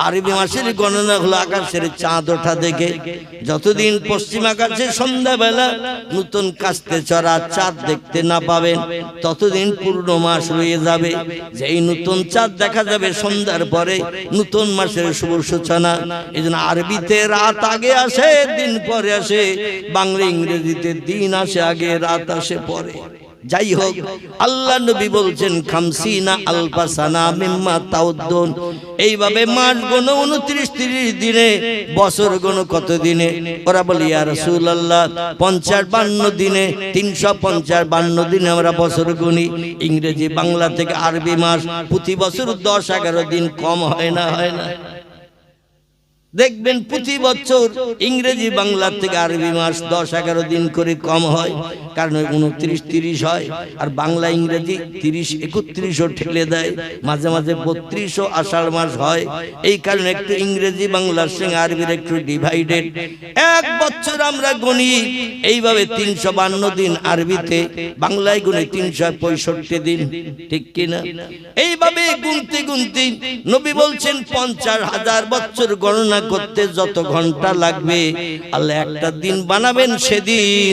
আরবি মাসের গণনা হলো আকাশের চাঁদ ওঠা থেকে। যতদিন পশ্চিম আকাশে সন্ধ্যাবেলা নতুন কাস্তে চড়া চাঁদ দেখতে না পাবেন, ততদিন পূর্ণ মাস রয়ে যাবে। যেই নতুন চাঁদ দেখা যাবে সন্ধ্যার পরে, নতুন মাসের শুভ সূচনা। এই জন্য আরবিতে রাত আগে আসে, দিন পরে আসে। বাংলা ইংরেজিতে দিন আসে আগে, রাত আসে পরে। যাই হোক, আল্লাহ নবী বলছেন খামসিনা আলফা সানা মিম্মা তাউদ্দুন। এইভাবে মাস গোনো 29-30 দিনে, বছর গোনো কত দিনে? ওরা বলে ইয়া রাসূলুল্লাহ 50-52 দিনে, 350-52 দিনে আমরা বছর গুনি। ইংরেজি বাংলা থেকে আরবি মাস প্রতি বছর 10-11 দিন কম হয় না? হয় না? দেখবেন প্রতি বছর ইংরেজি বাংলা থেকে আরবি মাস 10-11 দিন করে কম হয়। কারণ 29-30 হয়, আর বাংলা ইংরেজি 30-31ও ঠেলে দেয়। মাঝে মাঝে 32ও আষাঢ় মাস হয়। এই কারণে একটু ইংরেজি বাংলার সঙ্গে আরবির একটু ডিভাইডেড। এক বছর আমরা গুনি এইভাবে 352 দিন, আরবিতে বাংলায় গুনি 365 দিন, ঠিক কিনা? এইভাবে গুনতে গুনতে নবী বলছেন 50,000 বছর গণনা করতে যত ঘন্টা লাগবে, আল্লাহ একটা দিন বানাবেন। সেদিন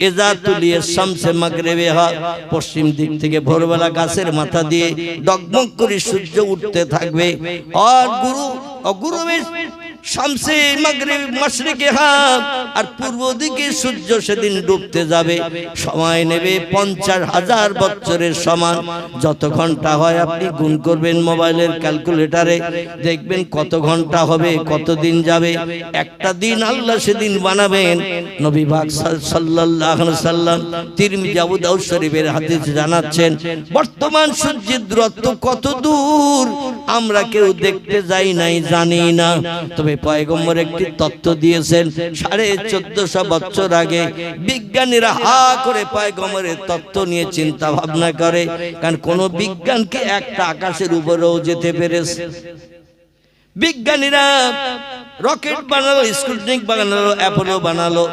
এজা তুলিয়ে শামসে মাগরিবে হয়, পশ্চিম দিক থেকে ভোরবেলা গাছের মাথা দিয়ে ডগমগ করে সূর্য উঠতে থাকবে। আর গুরুবে শামসে মাগরিব মাশরিকে হাম, আর পূর্ব দিকে সূর্য সেদিন ডুবতে যাবে। সময় নেবে 50,000 বছরের সমান। যত ঘন্টা হয় আপনি গুণ করবেন মোবাইলের ক্যালকুলেটরে, দেখবেন কত ঘন্টা হবে, কত দিন যাবে। একটা দিন আল্লাহ সেদিন বানাবেন। নবী পাক সাল্লাল্লাহু আলাইহি ওয়াসাল্লাম তিরমিজি আবু দাউদ শরীফের হাদিসে জানাচ্ছেন, বর্তমান সূর্যের দূরত্ব কত দূর আমরা কেউ দেখতে যাই নাই, জানি না। তবে পয়গম্বর একটি তত্ত্ব দিয়েছেন 1450 বছর আগে। বিজ্ঞানীরা হা করে পয়গম্বরের তত্ত্ব নিয়ে চিন্তা ভাবনা করে, কারণ কোন বিজ্ঞানকে একটা আকাশের উপরেও যেতে পেরেছে। বিজ্ঞানীরা রকেট বানালো, স্পুটনিক বানালো, অ্যাপোলো বানালো,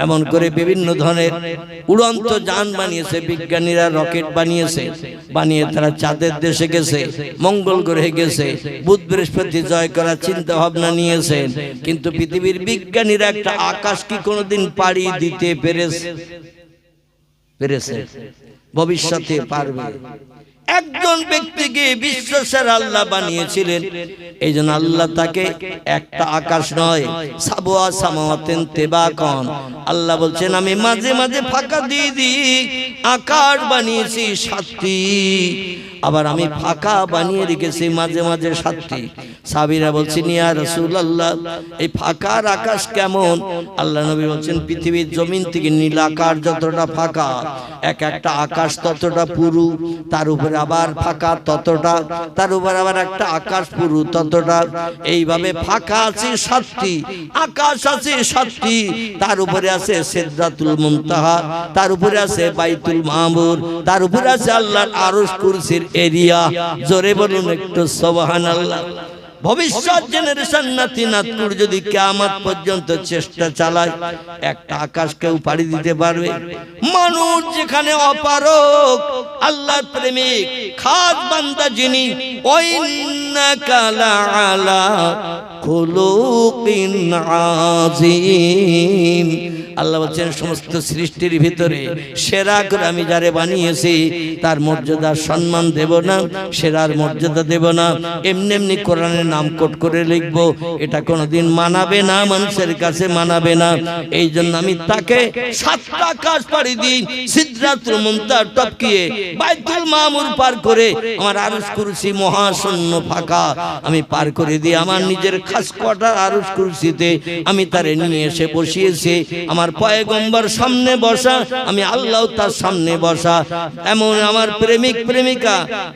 এমন করে বিভিন্ন ধরনের উড়ন্ত যান বানিয়েছে। বিজ্ঞানীরা রকেট বানিয়েছে, বানিয়ে তারা চাঁদের দেশে গেছে, মঙ্গল গ্রহে গেছে, বুধ বৃহস্পতি জয় করার চিন্তা ভাবনা নিয়েছেন। কিন্তু পৃথিবীর বিজ্ঞানীরা একটা আকাশ কি কোনোদিন পাড়ি দিতে পেরেছে? ভবিষ্যতে পারবে। একজন ব্যক্তিকে বিশ্বসেরা আল্লাহ বানিয়েছিলেন। এই জন্য আল্লাহ তাকে একটা আকাশ নয়, সাবওয়া সামাওয়াতিন তিবাকান, আল্লাহ বলছেন আমি মাঝে মাঝে ফাঁকা দিয়ে দিই। আকাশ বানিয়েছি 7টি, আবার আমি ফাঁকা বানিয়ে রেখেছি মাঝে মাঝে 7টি। সাহাবীরা বলছেন ইয়া রাসূলুল্লাহ এই ফাঁকার আকাশ কেমন? আল্লাহ নবী বলছেন পৃথিবীর জমিন থেকে নীল আকাশ যতটা ফাঁকা, একটা আকাশ ততটা পুরু, তার উপরে আবার ফাঁকা ততটা, তার উপরে আবার একটা আকাশ পুরু ততটা। এইভাবে ফাঁকা আছে 7টি, আকাশ আছে 7টি, তার উপরে আছে সিদরাতুল মুনতাহা, তার উপরে আছে বাইতুল মামুর, তার উপরে আছে আল্লাহর আরশ কুরসির এরিয়া। জোরে বলুন একটু সুবহানাল্লাহ। ভবিষ্যৎ জেনারেশন নাতি নাতকুর যদি কিয়ামত পর্যন্ত চেষ্টা চালায়, একটা আকাশ কেউ পাড়ি দিতে পারবে? মানুষ যেখানে অপারক, আল্লাহর প্রেমিক, খাস বান্দা যিনি, ওয়াইন্নাকা লাআলা খুলুকিন আযীম। আল্লাহ বলছেন সমস্ত সৃষ্টির ভিতরে সেরা করে আমি যারে বানিয়েছি তার মর্যাদা সম্মান দেব না, সেরার মর্যাদা দেব না, এমনি এমনি কোরআনের নাম কোট করে লিখব, এটা কোনোদিন মানাবে না, মানুষের কাছে মানাবে না। এই জন্য আমি তাকে 7টা আকাশ পাড়ি দিই, সিদরাতুল মুনতাহা টপকিয়ে বাইতুল মামুর পার করে আমার আরশ কুরসি মহাশূন্য ফাঁকা আমি পার করে দিই। আমার নিজের খাস কোয়ার্টার আরশ কুরসিতে আমি তারে নিয়ে এসে বসিয়েছি। আমার পয়গম্বর সামনে বসা, আমি আল্লাহ তার সামনে বসা। এমন আমার প্রেমিক প্রেমিকা,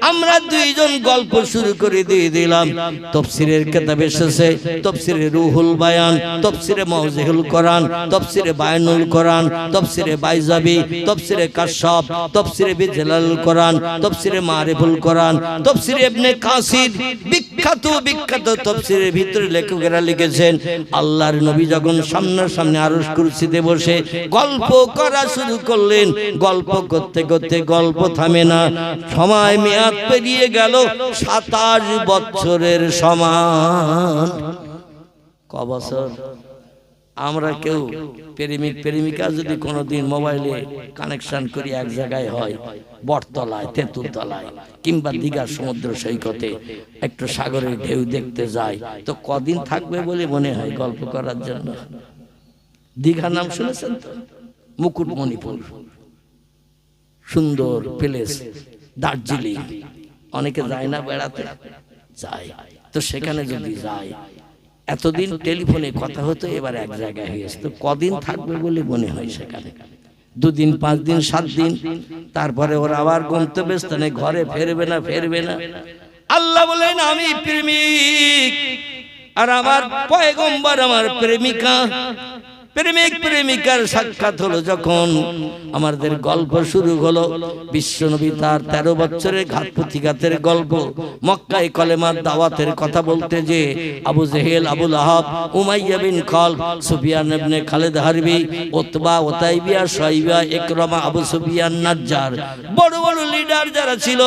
আমরা দুইজন গল্প শুরু করে দিয়ে দিলাম। তাফসীরের কিতাব এসেছে, তাফসীরে রুহুল বায়ান, তাফসীরে মাওজিহুল কোরআন, তাফসীরে বায়ানুল কোরআন, তাফসীরে বাইজাবি, তাফসীরে কাশফ, তাফসীরে বিজলালুল কোরআন, তাফসীরে মারিফুল কোরআন, তাফসীরে ইবনে কাসির, বিখ্যাত তাফসীরের ভিতরে লেখকেরা লিখেছেন আল্লাহর নবী যখন সামনাসামনি আরশ কুরসিতে বসে গল্প করা শুরু করলেন। গল্প করতে করতে গল্প থামে না। সময় মেয়াদ পেরিয়ে গেল 27 বছরের সমান। ক বছর? আমরা কেউ প্রেমিক প্রেমিকা যদি কোনোদিন মোবাইলে কানেকশন করি এক জায়গায় হয়, বটতলায়, তেঁতুলতলায় কিংবা দীঘার সমুদ্র সৈকতে একটু সাগরের ঢেউ দেখতে যায়, তো কদিন থাকবে বলে মনে হয় গল্প করার জন্য? দীঘার নাম শুনেছেন তো? মুকুটমণিপুর সুন্দর প্লেস। দার্জিলিং অনেকে যায় না বেড়াতে? যায়। তো সেখানে যদি যায়, এতদিন টেলিফোনে কথা হতো, এবার এক জায়গায় হয়েছে, তো কদিন থাকবে বলে মনে হয় সেখানে? 2 দিন, 5 দিন, 7 দিন, তারপরে ওরা আবার গন্তব্যস্থানে ঘরে ফেরবে না। আল্লাহ বলেন আমি প্রেমিক আর আমার পয়গম্বর আমার প্রেমিকা। প্রেমিক প্রেমিকার সাক্ষাৎ হলো যখন, আমাদের গল্প শুরু হলো। বিশ্বনবী তার 13 বছরের ঘাত প্রতিঘাতের গল্প। মক্কায় কলেমার দাওয়াতের কথা বলতে যে আবু জেহেল, আবু লাহাব, উমাইয়া বিন খালদ, সুফিয়ান ইবনে খালিদ হারবি, উতবা, উতাইবিয়া, শাইবা, ইকরামা, আবু সুফিয়ান নাজ্জার, বড় বড় লিডার যারা ছিল।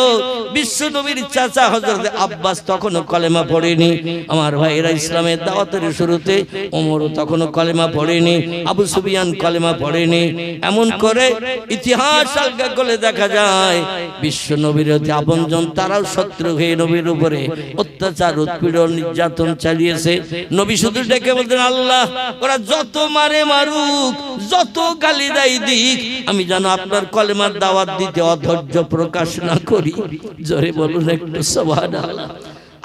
বিশ্বনবীর চাচা হযরত আব্বাস তখনও কলেমা পড়েনি। আমার ভাইয়েরা, ইসলামের দাওয়াতের শুরুতে ওমরও তখনও কলেমা পড়েনি, আবু সুফিয়ান কলেমা পড়েনি। এমন করে ইতিহাস আলগা করে দেখা যায় বিশ্ব নবীর আপনজন তারাও শত্রু হয়ে নবীর উপরে অত্যাচার, উৎপীড়ন, নির্যাতন চালিয়েছে। নবী শুধু ডেকে বলতেন, আল্লাহ ওরা যত মারে মারুক, যত গালি দেয় দিক, আমি যেন আপনার কলেমার দাওয়াত দিতে অধৈর্য প্রকাশ না করি। জোরে বলুন একটু সুবহানাল্লাহ।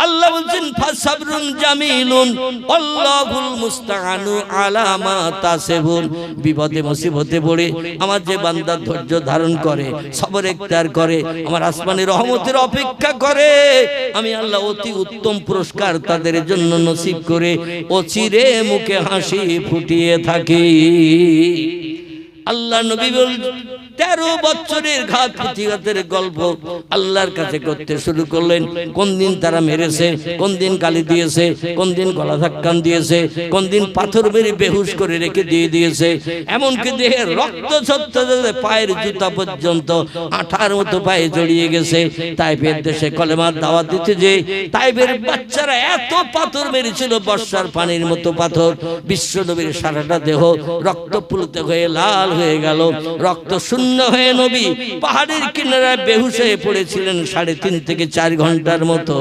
আল্লাহ বলছেন ফাসাবরুন জামিলুন আল্লাহুল মুস্তাআনু আলা মা তাসিবুন। বিপদে মুসিবতে পড়ে আমার যে বান্দা ধৈর্য ধারণ করে, সবর ইখতিয়ার করে, আমার আসমানি রহমতের অপেক্ষা করে, আমি আল্লাহ অতি উত্তম পুরস্কার তাদের জন্য নসিব করে অচিরে মুখে হাসি ফুটিয়ে থাকি। আল্লাহ নবী বল 13 বছরের ঘাত প্রতিঘাতের গল্প আল্লাহর কাছে করতে শুরু করলেন। কোন দিন তারা মেরেছে, কোন দিন গালি দিয়েছে, কোন দিন গলা ধাক্কান দিয়েছে, কোন দিন পাথর মেরে বেহুশ করে রেখে দিয়েছে, এমনকি দেহের রক্ত ঝরতে পায়ের জুতা পর্যন্ত আঠার মতো পায়ে জড়িয়ে গেছে। তাইফের দেশে কলেমার দাওয়াত দিতে যে তাইফের বাচ্চারা এত পাথর মেরেছিল, বর্ষার পানির মতো পাথর। বিশ্বনবীর সারাটা দেহ রক্তপ্লুত হয়ে লাল হয়ে গেল। রক্ত শূন্য হয়ে নবী পাহাড়ের কিনারায় বেহুশ হয়ে পড়েছিলেন 3.5 থেকে 4 ঘন্টার মতো।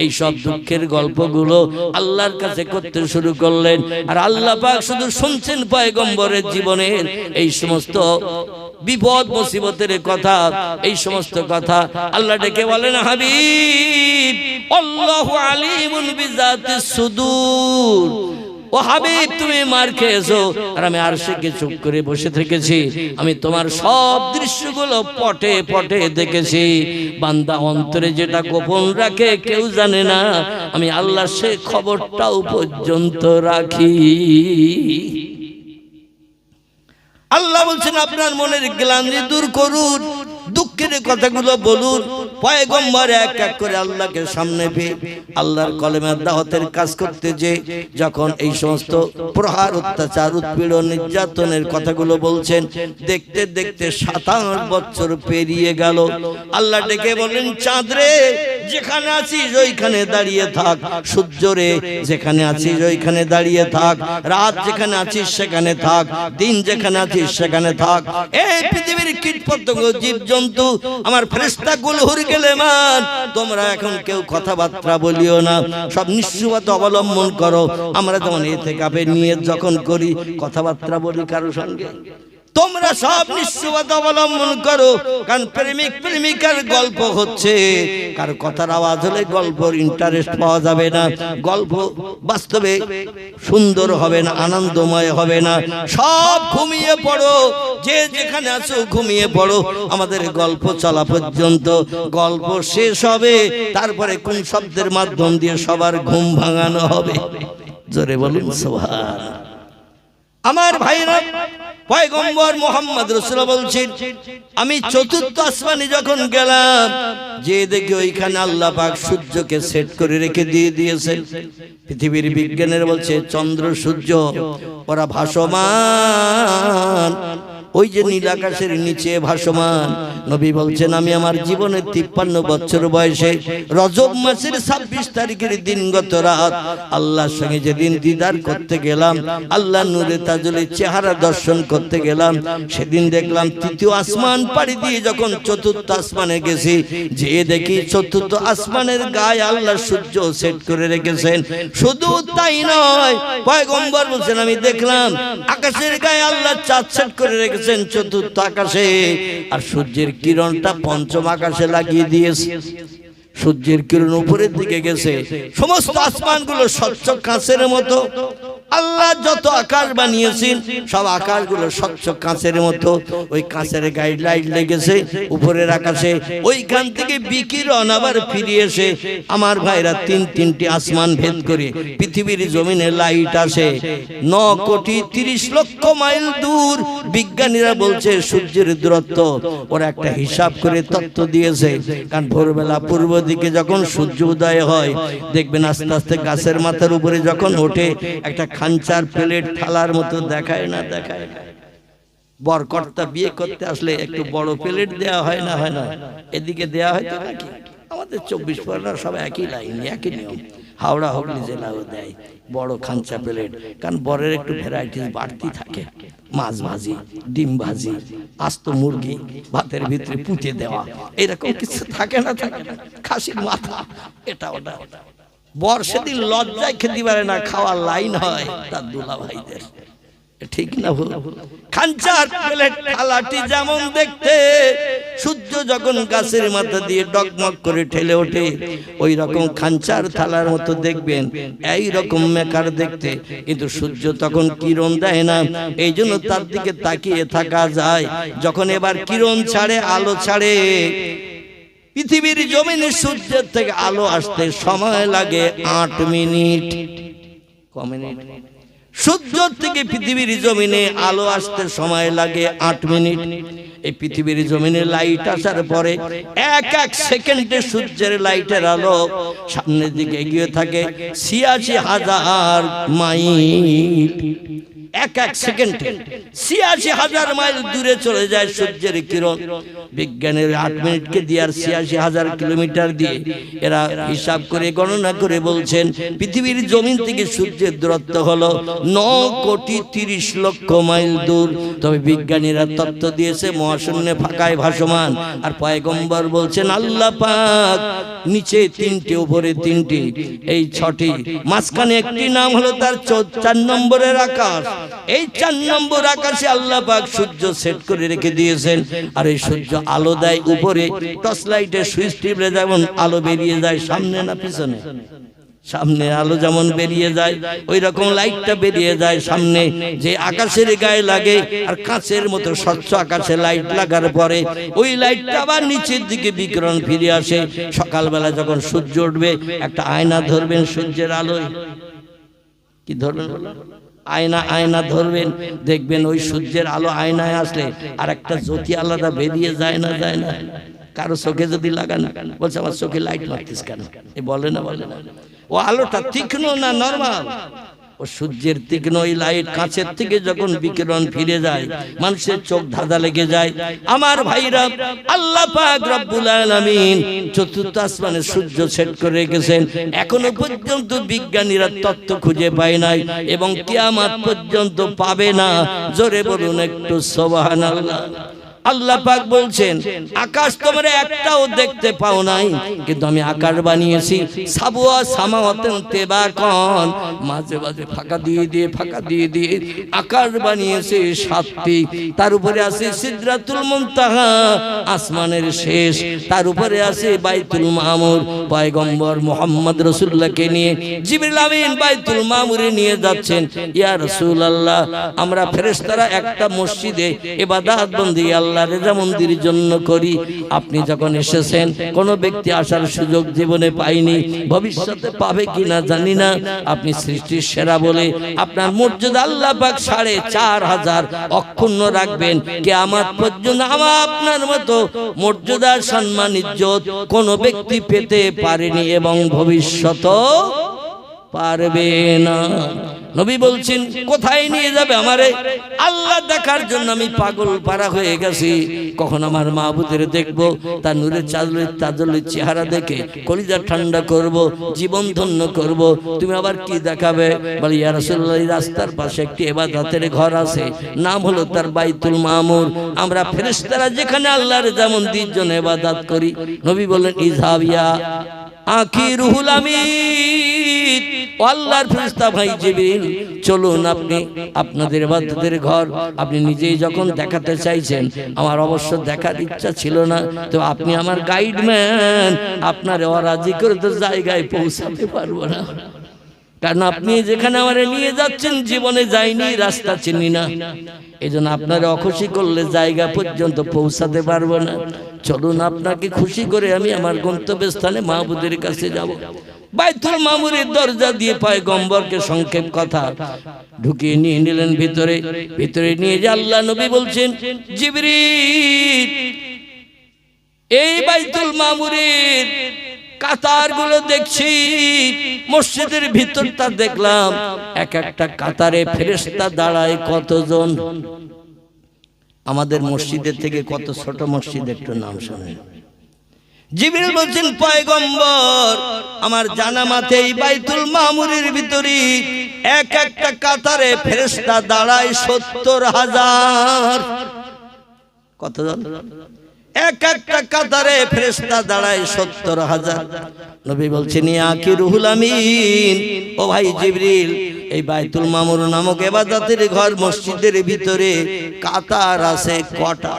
এই সব দুঃখের গল্পগুলো আল্লাহর কাছে করতে শুরু করলেন। আর আল্লাহ পাক শুধু শুনছেন পয়গম্বরের জীবনের এই সমস্ত বিপদ মুসিবতের কথা, এই সমস্ত কথা। আল্লাহ ডেকে বলেন, হাবিব আল্লাহু আলিমুন বিজাতিস সুদূর। ও হাবিব, তুমি মার খেয়েছো আর আমি আরশে চুপ করে বসে থেকেছি। আমি তোমার সব দৃশ্যগুলো পটে পটে দেখেছি। বান্দা অন্তরে যেটা গোপন রাখে কেউ জানে না, আমি আল্লাহ সে খবরটাও পর্যন্ত রাখি। আল্লাহ বলছেন আপনার মনের গ্লানি দূর করুন, দুঃখের কথাগুলো বলুন। পয়গম্বর এক এক করে আল্লাহকে সামনে পেয়ে আল্লাহর কলেমার দাওয়াতের কাজ করতে যে যখন এই সমস্ত প্রহার, অত্যাচার, উৎপীড়ন, নির্যাতনের কথাগুলো বলছেন, দেখতে দেখতে 27 বছর পেরিয়ে গেল। আল্লাহ ডেকে বললেন, চাঁদ রে যেখানে আছিস ওইখানে দাঁড়িয়ে থাক, সূর্য রে যেখানে আছিস ওইখানে দাঁড়িয়ে থাক, রাত যেখানে আছিস সেখানে থাক, দিন যেখানে আছিস সেখানে থাক। এই পৃথিবীর কীটপতঙ্গ, জীবজন্তু, আমার ফেরেশতাগুলো গেলেমান, তোমরা এখন কেউ কথাবার্তা বলিও না, সব নিশ্চুপতা অবলম্বন করো। আমরা যেমন ইতিকাফের নিয়ত যখন করি কথাবার্তা বলি কারো সঙ্গে, তোমরা সব নিশ্চুপতা অবলম্বন করো। কারণ প্রেমিক প্রেমিকার গল্প হচ্ছে, কারো কথার আওয়াজ হলে গল্পর ইন্টারেস্ট পাওয়া যাবে না, গল্প বাস্তবে সুন্দর হবে না, আনন্দময় হবে না। সব ঘুমিয়ে পড়ো, যে যেখানে আছো ঘুমিয়ে পড়ো। আমাদের গল্প চলা পর্যন্ত গল্প শেষ হবে, তারপরে কোন শব্দের মাধ্যম দিয়ে সবার ঘুম ভাঙানো হবে। জোরে বলুন সুবহান। আমার ভাইরা, পয়গম্বর মুহাম্মদ রাসূলুল্লাহ বলছেন, আমি চতুর্থ আসমানে যখন গেলাম, যে দেখি ওইখানে আল্লাহ পাক সূর্যকে সেট করে রেখে দিয়েছেন। পৃথিবীর বিজ্ঞানের বলছে চন্দ্র সূর্য ওরা ভাসমান, ওই যে নীল আকাশের নিচে ভাসমান। নবী বলছেন, আমি আমার জীবনে 53 বছর বয়সে রজব মাসের 26 তারিখের দিনগত রাত আল্লাহর সঙ্গে যেদিন দিদার করতে গেলাম, আল্লাহ নূরে তাজুলের চেহারা দর্শন করতে গেলাম, সেদিন দেখলাম তৃতীয় আসমান পাড়ি দিয়ে যখন চতুর্থ আসমানে গেছি, যে দেখি চতুর্থ আসমানের গায়ে আল্লাহ সূর্য সেট করে রেখেছেন। শুধু তাই নয়, পয়গম্বর বলছেন, আমি দেখলাম আকাশের গায়ে আল্লাহ চাঁদ সেট করে রেখেছেন চতুর্থ আকাশে, আর সূর্যের কিরণটা পঞ্চম আকাশে লাগিয়ে দিয়েছে। সূর্যের কিরণ উপরের দিকে গেছে, সমস্ত আসমানগুলো স্বচ্ছ কাঁচের মতো। আল্লাহ যত আকাশ বানিয়েছেন সব আকাশগুলো স্বচ্ছ কাঁচের মতো। ওই কাঁচের গাইড লাইট লেগেছে উপরের আকাশে, ওইখান থেকে বিকিরণ আবার ফিরে এসে আমার ভাইরা তিনটি আসমান ভেদ করে পৃথিবীর জমিনে লাইট আসে 9,30,00,000 মাইল দূর। বিজ্ঞানীরা বলছে সূর্যের দূরত্ব ওরা একটা হিসাব করে তত্ত্ব দিয়েছে, কারণ ভোরবেলা পূর্ব দিকে যখন সূর্য উদয় হয়, দেখবেন আস্তে আস্তে গাছের মাথার উপরে যখন ওঠে একটা খাঞ্চার প্লেট থালার মতো দেখায় না। বরকর্তা বিয়ে করতে আসলে একটু বড় প্লেট দেয়া হয় না, হয় না? এদিকে দেয়া হয় তো নাকি? আমাদের 24 পরগনা সব একই লাইন, একই নিয়ম। হাওড়া হুগলি জেলাও দেয় বড় খাঞ্চা প্লেট, কারণ বরের একটু ভ্যারাইটিস বাড়তি থাকে। মাছ ভাজি, ডিম ভাজি, আস্ত মুরগি ভাতের ভিতরে পুঁতে দেওয়া, এরকম কিছু থাকে না, খাসির মাথা, এটা ওটা। বর সেদিন লজ্জায় খেতে পারে না, খাওয়ার লাইন হয় তার দুলা ভাইদের। ঠিক না ভুল? খাঞ্চার প্লেট থালাটি যেমন দেখতে, সূর্য যখন গাছের মাথা দিয়ে ডগমগ করে ঠেলে ওঠে, ওই রকম খাঞ্চার থালার মতো দেখবেন, এই রকম মেকার দেখতে। কিন্তু সূর্য তখন কিরণ দেয় না, এই জন্য তার দিকে তাকিয়ে থাকা যায়। যখন এবার কিরণ ছাড়ে, আলো ছাড়ে, পৃথিবীর জমিনে সূর্যের থেকে আলো আসতে সময় লাগে 8 মিনিট। কম মিনিট? সূর্য থেকে পৃথিবীর জমিনে আলো আসতে সময় লাগে 8 মিনিট। এই পৃথিবীর জমিনে লাইট আসার পরে এক সেকেন্ডে সূর্যের লাইটের আলো সামনের দিকে এগিয়ে থাকে 86,000 মাইল। এক সেকেন্ডে 86,000 মাইল দূরে চলে যায় সূর্যের কিরণ। বিজ্ঞানের 8 মিনিটকে দিয়ে আর 86,000 কিলোমিটার দিয়ে এরা হিসাব করে গণনা করে বলছেন পৃথিবীর জমিন থেকে সূর্যের দূরত্ব হলো 9,30,00,000 মাইল দূর। তবে বিজ্ঞানীরা তত্ত্ব দিয়েছে মহাশূন্যে ফাঁকায় ভাসমান। আর পয়গম্বর বলছেন আল্লাহ পাক নিচে 3টে, উপরে 3টে, এই 6টি, মাঝখানে একটি নাম হলো তার 4 নম্বরের আকাশ। এই 4 নম্বর আকাশে আল্লাহ পাক সূর্য সেট করে রেখে দিয়েছেন। আর এই সূর্য আলো দেয় উপরে, টর্চ লাইটের সুইচ টিপলে যেমন আলো বেরিয়ে যায় সামনে না পিছনে, সামনে আলো যেমন বেরিয়ে যায় ওই রকম লাইটটা বেরিয়ে যায় সামনে, যে আকাশের গায়ে লাগে। আর কাঁচের মতো স্বচ্ছ আকাশে লাইট লাগার পরে ওই লাইটটা আবার নিচের দিকে বিকিরণ ফিরে আসে। সকালবেলা যখন সূর্য উঠবে, একটা আয়না ধরবেন সূর্যের আলোয়। কি ধরবেন? আয়না ধরবেন, দেখবেন ওই সূর্যের আলো আয়নায় আসলে আর একটা জ্যোতি আলাদা বেরিয়ে যায় না? কারো চোখে যদি লাগান, বলছে আমার চোখে লাইট মারতিস কেন? এ বলে না। ও আলোটা তীক্ষ্ণ না নরমাল? ও সূর্যের তীক্ষ্ণ ওই লাইট কাঁচের থেকে যখন বিকিরণ ফিরে যায়, মানুষের চোখ ধাঁধা লেগে যায়। আমার ভাইরা, আল্লাহ পাক রব্বুল আলামিন চতুর্থ আসমানে সূর্য সেট করে রেখেছেন। এখনো পর্যন্ত বিজ্ঞানীরা তত্ত্ব খুঁজে পায় নাই এবং কিয়ামত পর্যন্ত পাবে না। জোরে বলুন একটু সুবহানাল্লাহ। আল্লাহ পাক বলছেন আকাশ তোমরা একটাও দেখতে পাও নাই, কিন্তু আমি আকাশ বানিয়েছি সাবওয়া সামাওয়াতান তিবাকান, মাঝে মাঝে ফাঁকা দিয়ে দিয়ে আকাশ বানিয়েছে 7টি। তার উপরে আছে সিদরাতুল মুনতাহা, আসমানের শেষ। তার উপরে আছে বাইতুল মামুর। পয়গম্বর মুহাম্মদ রাসূলুল্লাহকে নিয়ে জিবরিল আমিন বাইতুল মামুরে নিয়ে যাচ্ছেন। ইয়া রাসূলুল্লাহ, আমরা ফেরেশতারা একটা মসজিদে ইবাদত বন্দি আল্লাহ আল্লাহর রেজামন্দির জন্য করি। আপনি যখন এসেছেন, কোনো ব্যক্তি আসার সুযোগ জীবনে পায়নি, ভবিষ্যতে পাবে কিনা জানি না। আপনি সৃষ্টির সেরা বলে আপনার মর্যাদা আল্লাহ পাক ৪,৫০০ অক্ষুণ্ণ রাখবেন কিয়ামত পর্যন্ত। আমার আপনার মতো মর্যাদা, সম্মান, ইজ্জত কোনো ব্যক্তি পেতে পারেনি এবং ভবিষ্যতেও পারবে না। নবী বলছেন, কোথায় নিয়ে যাবে আমারে? আল্লাহ দেখার জন্য আমি পাগল পারা হয়ে গেছি। কখন আমার মাহবুবের দেখব, তার নূরের তাজলের চেহারা দেখে কলিজা ঠান্ডা করব, জীবন ধন্য করব। তুমি আবার কি দেখাবে? বলি, ইয়া রাসূলুল্লাহ, রাস্তার পাশে একটি ইবাদতের ঘর আছে, নাম হলো তার বাইতুল মামুর। আমরা ফেরেশতারা যেখানে আল্লাহর রেজামন্দির জন্য ইবাদত করি। নবী বললেন, ইযহাবিয়া আখি রুহুল আমিন, আল্লাহর ফেরেশতা ভাই জিবরিল, চলুন আপনি আপনাদের ইবাদতের ঘর আপনি নিজেই যখন দেখাতে চাইছেন, আমার অবশ্য দেখার ইচ্ছা ছিল না, তো আপনি আমার গাইডম্যান, আপনার অরাজি করে তো জায়গায় পৌঁছাতে পারবো না। কারণ আপনি যেখানে আমারে নিয়ে যাচ্ছেন জীবনে যাইনি, রাস্তা চিনি না, এই জন্য আপনারা অখুশি করলে জায়গা পর্যন্ত পৌঁছাতে পারবো না। চলুন আপনাকে খুশি করে আমি আমার গন্তব্যস্থানে মাহবুবের কাছে যাব। বাইতুল মামুরের দরজা দিয়ে পয়গম্বরকে সংক্ষেপ কথা ঢুকিয়ে নিয়ে নিলেন ভিতরে। ভিতরে নিয়ে যে আল্লাহ নবী বলছেন, জিবরিল, এই বাইতুল মামুরের কাতারগুলো দেখছি, মসজিদের ভিতরটা দেখলাম, এক একটা কাতারে ফেরেশতা দাঁড়ায় কতজন? আমাদের মসজিদের থেকে কত ছোট মসজিদ, একটু নাম শোনেন। জিবরিল বলছেন, পয়গম্বর, আমার জানা মতে এই বাইতুল মামুরের ভিতরে এক একটা কাতারে ফেরেশতা দাঁড়ায় ৭০,০০০। কতজন? এক একটা কাতারে ফেরেশতা দাঁড়ায় ৭০,০০০। নবী বলছেন, ইয়া আখি রুহুল আমিন, ও ভাই জিবরিল, এই বাইতুল মামুর নামক ইবাদতের ঘর মসজিদের ভিতরে কাতার আছে কটা?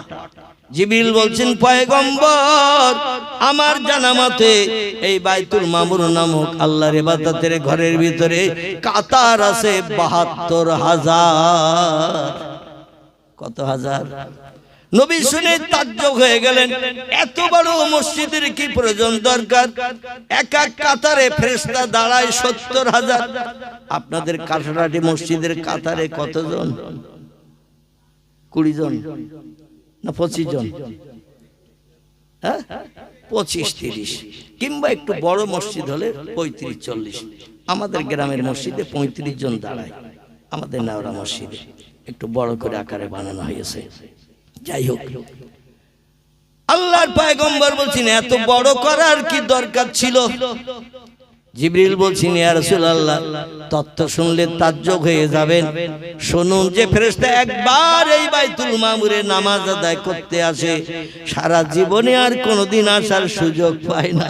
জিবরিল বলছেন, পয়গম্বর, আমার জানা মতে এই বাইতুল মামুর নামক আল্লাহর ইবাদতের ঘরের ভিতরে কাতার আছে ৭২,০০০। কত হাজার? নবী শুনে তাজ্জব হয়ে গেলেন, এত বড় মসজিদের কি প্রয়োজন দরকার? এক এক কাতারে ফেরেশতা দাঁড়ায় ৭০,০০০। আপনাদের কাটারাটি মসজিদের কাতারে কতজন? ২০ জন না ২৫ জন? হ্যাঁ, ২৫-৩০, কিংবা একটু বড় মসজিদ হলে ৩৫-৪০। আমাদের গ্রামের মসজিদে ৩৫ জন দাঁড়ায়। আমাদের নেওরা মসজিদে একটু বড় করে আকারে বানানো হয়েছে। যাই হোক, আল্লাহর পয়গম্বর বলছেন, এত বড় করার কি দরকার ছিল? জিবরিল বলছেন, ইয়া রাসূলুল্লাহ, তত্ত্ব শুনলে তাজ্জব হয়ে যাবেন। শুনুন যে ফেরেশতা একবার এই বাইতুল মামুরে নামাজ আদায় করতে আসে, সারা জীবনে আর কোনোদিন আসার সুযোগ পায় না।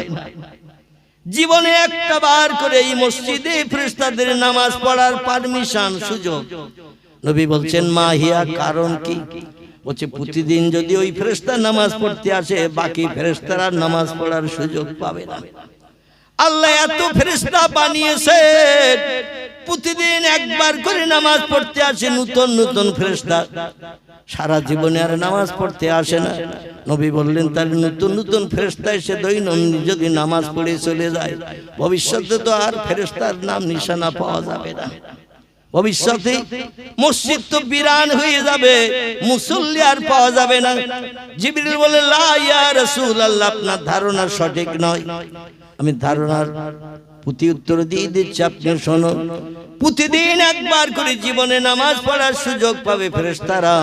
জীবনে একটা বার করে এই মসজিদে ফেরেশতাদের নামাজ পড়ার পারমিশন, সুযোগ। নবী বলছেন, মা হিয়া, কারণ কি? বলছে, প্রতিদিন যদি ওই ফেরেশতা নামাজ পড়তে আসে, বাকি ফেরেশতারা নামাজ পড়ার সুযোগ পাবে না। আল্লাহ এত ফেরেশতা বানিয়েছে, প্রতিদিন একবার করে নামাজ পড়তে আসে নতুন নতুন ফেরেশতা, সারা জীবনে আর নামাজ পড়তে আসে না। নবী বললেন, তাহলে নতুন নতুন ফেরেশতা এসে দৈনন্দিন যদি নামাজ পড়ে চলে যায়, ভবিষ্যতে তো আর ফেরেশতার নাম নিশানা পাওয়া যাবে না। ভবিষ্যতে মসজিদ তো বিরান হয়ে যাবে, মুসল্লি আর পাওয়া যাবে না। জিবরিল বলে, লা ইয়া রাসূলুল্লাহ, আপনার ধারণা সঠিক নয়। আমি ধারণার প্রতি উত্তর দিয়ে দিচ্ছি, আপনি শুনুন। প্রতিদিন একবার করে জীবনে নামাজ পড়ার সুযোগ পাবে ফেরেশতারা।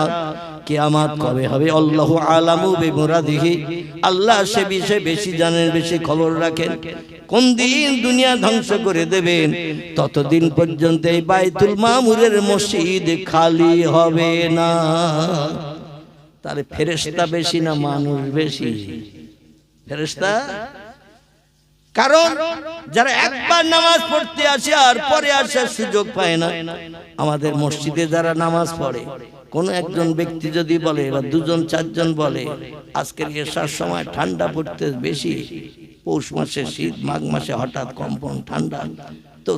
কিয়ামত কবে হবে? আল্লাহু আলামু বিমুরাদিহি, আল্লাহ সে বিষয়ে বেশি জানেন, বেশি খবর রাখেন। কোন দিন দুনিয়া ধ্বংস করে দেবেন, ততদিন পর্যন্ত এই বাইতুল মামুরের মসজিদ খালি হবে না। তাহলে ফেরেশতা বেশি না মানুষ বেশি? ফেরেশতা। কারণ যারা একবার নামাজ পড়তে আসে আর পরে আসার সুযোগ পায় না। আমাদের মসজিদে যারা নামাজ পড়ে, কোন একজন ব্যক্তি যদি বলে বা দুজন চারজন বলে, আজকের এশার সময় ঠান্ডা পড়তে বেশি, পৌষ মাসে শীত, মাঘ মাসে হঠাৎ কম্পন ঠান্ডা, তো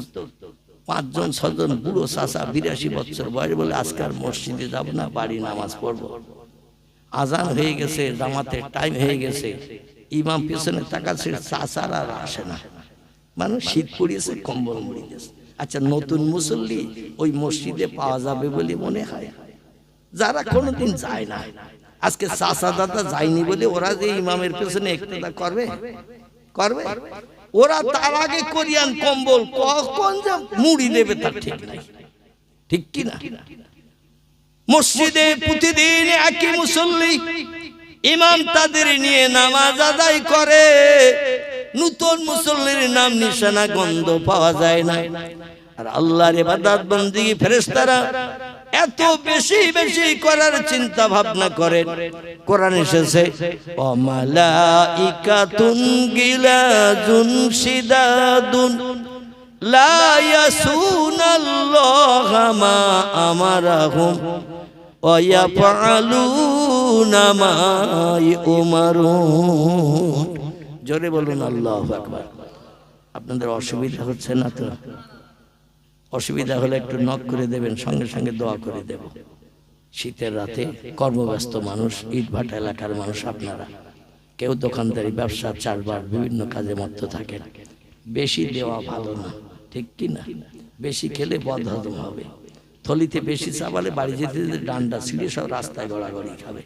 ৫ জন ৬ জন বুড়ো চাচা ৮২ বছর বয়স বলে, আজকাল মসজিদে যাব না, বাড়ি নামাজ পড়বো। আজান হয়ে গেছে, জামাতের টাইম হয়ে গেছে, ইমাম পিছনে তাকাচ্ছে, চাচার আর আসে না, মানুষ শীত পড়িয়েছে, কম্বল মুড়ি দিয়েছে। আচ্ছা, নতুন মুসল্লি ওই মসজিদে পাওয়া যাবে বলে মনে হয়? যারা কোনোদিন যায় না, আজকে চাচা দাদা যায়নি বলে ওরা যে ইমামের পেছনে একটুটা করবে করবে, ওরা তার আগে কোরিয়ান কম্বল কখন যে মুড়ি দেবে তার ঠিক নাই, ঠিক কি না? মসজিদে প্রতিদিন একই মুসল্লি, ইমাম তাদের নিয়ে নামাজ আদায় করে, নতুন মুসল্লির নাম নিশানা গন্ধ পাওয়া যায় না। আর আল্লাহর ইবাদত বন্দেগী ফেরেশতারা এত বেশি বেশি করার চিন্তা ভাবনা করেন। কোরআন এসেছে, ওয়া মালাইকাতুন গিলাজুন শিদাদুন লা ইয়াসুনাল্লাহা মা আমারাহুম ওয়া ইয়াফআলুনা মা ইউমারুন। জোরে বলুন আল্লাহু আকবার। আপনাদের অসুবিধা হচ্ছে না তো? অসুবিধা হলে একটু নক করে দেবেন, সঙ্গে সঙ্গে দোয়া করে দেব। শীতের রাতে কর্মব্যস্ত মানুষ, ইটভাটা এলাকার মানুষ আপনারা, কেউ দোকানদারি, ব্যবসা, চারবার বিভিন্ন কাজে মত্ত থাকেন। বেশি দেওয়া ভালো না, ঠিক কি না? বেশি খেলে বদহজম হবে। থলিতে বেশি চাপালে বাড়ি যেতে যেতে ডান্ডা ছিঁড়ে সব রাস্তায় গড়াগড়ি খাবে।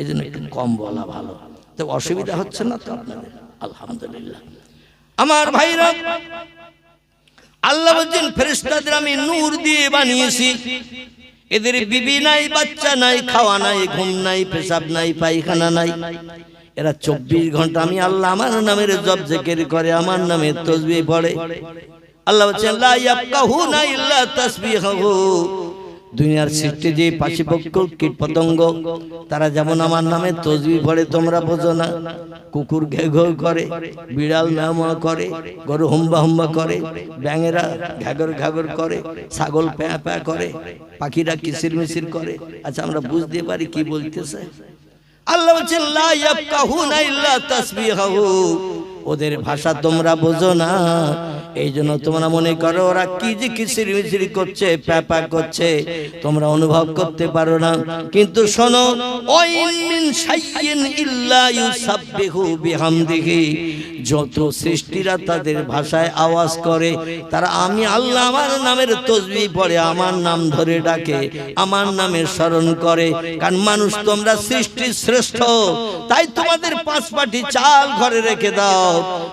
এই জন্য একটু কম বলা ভালো। তো অসুবিধা হচ্ছে না তো আপনাদের? আলহামদুলিল্লাহ। আমার ভাইরা, আল্লাহ বলেন ফেরেশতাদের আমি নূর দিয়ে বানিয়েছি, এদের বিবি নাই, বাচ্চা নাই, খাওয়া নাই, ঘুম নাই, পেশাব নাই, পায়খানা নাই। এরা 24 ঘন্টা আমি আল্লাহ আমার নামের জপ জিকির করে, আমার নামের তাসবিহ পড়ে। আল্লাহ বলেন লা ইয়াফকাহুনা ইল্লা তাসবিহাহু। দুনিয়ার সৃষ্টি যে পাখিপক্ষ, কীট পতঙ্গ, তারা যেমন আমার নামে তাসবিহ পড়ে, তোমরা বোঝো না? কুকুর ঘেউ ঘেউ করে, বিড়াল ম্যাও ম্যাও করে, গরু হুম্বা হুম্বা করে, ব্যাঙেরা ঘাগর ঘাগর করে, ছাগল প্যাঁ প্যাঁ করে, পাখিরা কিচির মিচির করে। আচ্ছা, আমরা বুঝতে পারি কি বলতেছে? আল্লাহ বলছেন লা ইয়াফকাহুনা ইল্লা তাসবিহাহু। ওদের ভাষা তোমরা বোঝো না, এই জন্য তোমরা মনে করো ওরা কি যে কিচির মিচির করছে, প্যাপা করছে, তোমরা অনুভব করতে পারো না। কিন্তু শোনো, ওয়াইন মিন শাইইন ইল্লা ইউসাব্বিহু বিহামদিহি। যত সৃষ্টিরা তাদের ভাষায় আওয়াজ করে, তারা আমি আল্লাহ আমার নামের তাসবিহ পড়ে, আমার নাম ধরে ডাকে, আমার নামের স্মরণ করে। কারণ মানুষ তোমরা সৃষ্টির শ্রেষ্ঠ, তাই তোমাদের 5 পাটি চাল ঘরে রেখে দাও,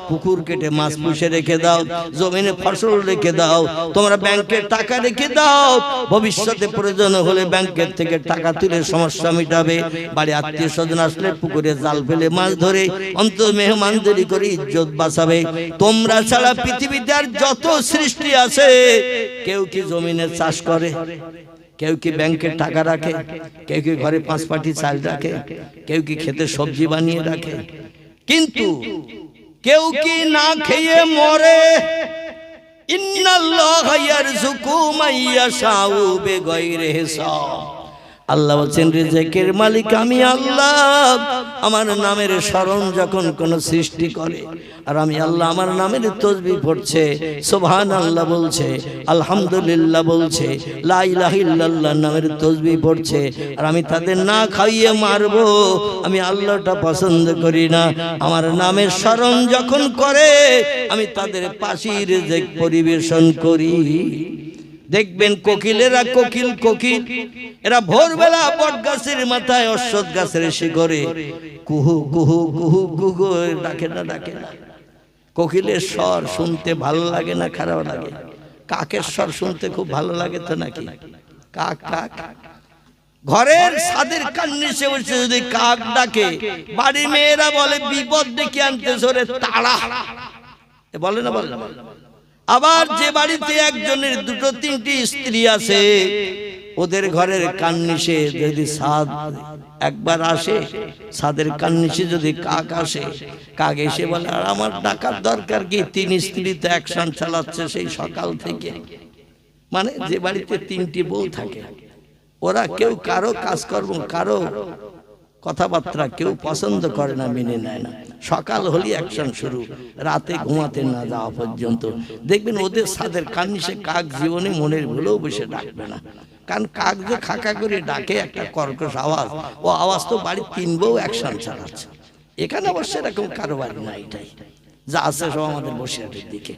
পুকুর কেটে মাছ পুষে রেখে দাও, জমিনে ফসল রেখে দাও, তোমরা ব্যাংকে টাকা রেখে দাও, ভবিষ্যতে প্রয়োজন হলে ব্যাংকের থেকে টাকা তুলে সমস্যা মিটাবে। বাড়ি আত্মীয় স্বজন আসলে পুকুরে জাল ফেলে মাছ ধরে অন্তত মেহমানদারি করে ইজ্জত বাঁচাবে। তোমরা ছাড়া পৃথিবীতে আর যত সৃষ্টি আছে, কেউ কি জমিনে চাষ করে, কেউ কি ব্যাংকে টাকা রাখে, কেউ কি ঘরে 5 পাটি চাল রাখে, কেউ কি খেতে সবজি বানিয়ে রাখে, কিন্তু কেউ কি না খেয়ে মরে? ইন্নাল্লাহা ইয়ারযুকু মাইয়াশাউ বিগাইরি হিসাব। আল্লাহ বলেন রিজিকের মালিক আমি আল্লাহ। আমার নামের স্মরণ যখন কোন সৃষ্টি করে, আর আমি আল্লাহ আমার নামের তাসবিহ পড়ছে, সুবহানাল্লাহ বলছে, আলহামদুলিল্লাহ বলছে, লা ইলাহা ইল্লাল্লাহ নামের তাসবিহ পড়ছে, আর আমি তাদের না খাইয়ে মারবো, আমি আল্লাহটা পছন্দ করি না। আমার নামের স্মরণ যখন করে, আমি তাদের পাশে রিজিক পরিবেশন করি। দেখবেন কোকিলেরা কোকিল কোকিল, এরা ভোরবেলা বট গাছের মাথায়, অশ্বত্থ গাছের শিখরে কুহু কুহু কুহু কুহু ডাকে না, ডাকে না। কোকিলের স্বর শুনতে ভালো লাগে না খারাপ লাগে? কাকের স্বর শুনতে খুব ভালো লাগে তো নাকি? কাক কাক ঘরের ছাদের কান্নিসে বসে যদি কাক ডাকে, বাড়ির মেয়েরা বলে বিপদ ডেকে আনতেছে রে তাড়া, বলে না? বলে না? আবার যে বাড়িতে একজনের 2-3টি স্ত্রী আছে, ওদের ঘরের কান্নিসে যদি ছাদ একবার আসে, ছাদের কান্নিসে যদি কাক আসে, কাক এসে বলে আর আমার ডাকার দরকার কি, 3 স্ত্রী তো অ্যাকশন চালাচ্ছে সেই সকাল থেকে। মানে যে বাড়িতে 3টি বউ থাকে, ওরা কেউ কারো কাজকর্ম, কারো কথাবার্তা কেউ পছন্দ করে না, মেনে নেয় না। সকাল হলি অ্যাকশন শুরু, রাতে ঘুমাতে না যাওয়া পর্যন্ত। দেখবেন ওদের ছাদের কান্নিসে কাক জীবনে মনের ভুলেও বসে ডাকবে না, কারণ কাক যে খাকা করে ডাকে একটা কর্কশ আওয়াজ, ও আওয়াজ তো বাড়ির 3 বউ একসাথে চালাচ্ছে। এখানে অবশ্য এরকম কারোবার না, এটাই যা আছে সব আমাদের বসিরহাটের দিকে।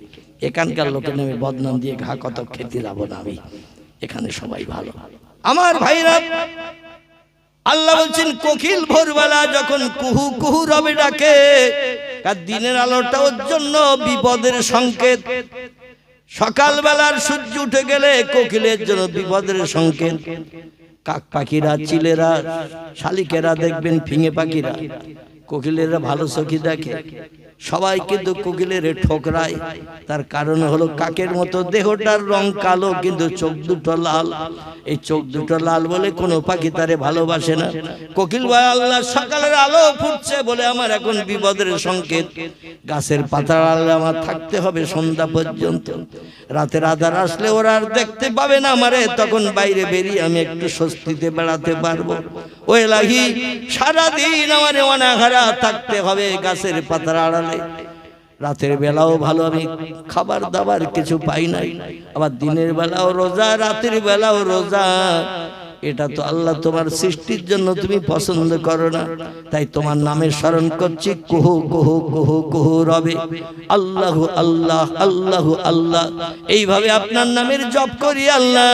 এখানকার লোকের নামে বদনাম দিয়ে ঘা কত খেতে যাবো না আমি, এখানে সবাই ভালো। আমার ভাইরা, আল্লাহ বলছেন কোকিল ভোরবেলা যখন কুহু কুহু রবে ডাকে, আর দিনের আলোটা ওর জন্য বিপদের সংকেত। সকালবেলার সূর্য উঠে গেলে কোকিলের জন্য বিপদের সংকেত। কাক পাখিরা, চিলেরা, শালিকেরা দেখবেন, ফিঙে পাখিরা কোকিলেরা ভালো চোখে দেখে। সবাই কিন্তু কোকিলের ঠোকরায়, তার কারণ হলো কাকের মতো দেহটার রং কালো কিন্তু চোখ দুটো লাল। এই চোখ দুটো লাল বলে কোনো পাখি তারে ভালোবাসে না। কোকিল বলে আল্লাহ সকালের আলো ফুটছে বলে আমার এখন বিপদের সংকেত। গাছের পাতার আড়ালে আমার থাকতে হবে সন্ধ্যা পর্যন্ত। রাতের আধার আসলে ওরা আর দেখতে পাবে না আমারে, তখন বাইরে বেরিয়ে আমি একটু স্বস্তিতে বেড়াতে পারবো। ও এলাহি, সারাদিন আমার অনাহারা থাকতে হবে গাছের পাতার আড়ালে। রাতের বেলাও ভালো আমি খাবার দাবার কিছু পাই নাই, আবার দিনের বেলাও রোজা, রাতের বেলাও রোজা। এটা তো আল্লাহ তোমার সৃষ্টির জন্য তুমি পছন্দ করো না। তাই তোমার নামে স্মরণ করছি, কুহু কুহু কুহু কুহু রবে, আল্লাহু আল্লাহ আল্লাহু আল্লাহ। এইভাবে আপনার নামের জপ করি আল্লাহ।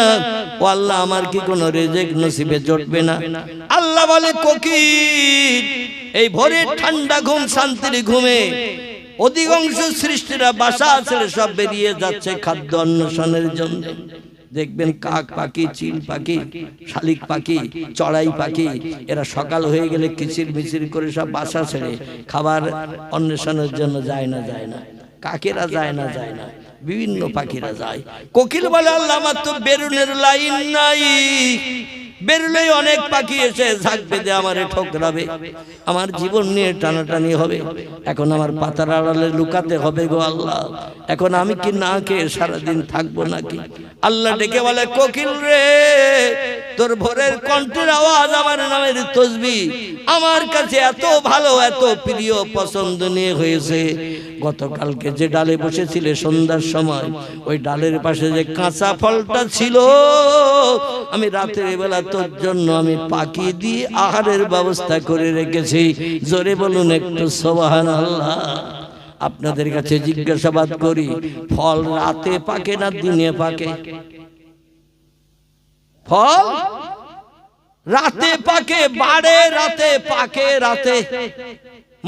ও আল্লাহ, আমার কি কোনো রিজিক নসিবে জুটবে না? আল্লাহ বলে কোকিল এই ভোরের ঠান্ডা ঘুম, শান্তির ঘুমে অধিকাংশ সৃষ্টিরা বাসা ছেড়ে সব বেরিয়ে যাচ্ছে খাদ্য অন্বেষণের জন্য। দেখবেন কাক পাখি, চিল পাখি, শালিক পাখি, চড়াই পাখি, এরা সকাল হয়ে গেলে কিচির মিচির করে সব বাসা ছেড়ে খাবার অন্বেষণের জন্য যায় না। কাকেরা যায় না, বিভিন্ন পাখিরা যায়। কোকিল বলে আল্লাহ আমার তো বেরুনের লাইন নাই, বেরুলেই অনেক পাখি এসে ঝাঁক বেঁধে আমারে ঠোকরাবে, আমার জীবন নিয়ে টানাটানি হবে। এখন আমার পাতার আড়ালে লুকাতে হবে গো আল্লাহ। এখন আমি কি না খেয়ে সারাদিন থাকবো নাকি? আল্লাহ ডেকে বলে কোকিল রে, তোর ভোরের কণ্ঠের আওয়াজ আমার নামের তসবিহ আমার কাছে এত ভালো, এত প্রিয়, পছন্দনীয় হয়েছে। গতকালকে যে ডালে বসেছিলে সন্ধ্যার সময়, ওই ডালের পাশে যে কাঁচা ফলটা ছিল, আমি রাতের বেলা তোর জন্য আমি পাখি দিয়ে আহারের ব্যবস্থা করে রেখেছি। জোরে বলুন একটু সুবহানাল্লাহ। আপনাদের কাছে জিজ্ঞাসাবাদ করি, ফল রাতে পাকে না দিনে পাকে? ফল রাতে পাকে, বাড়ে রাতে, পাকে রাতে।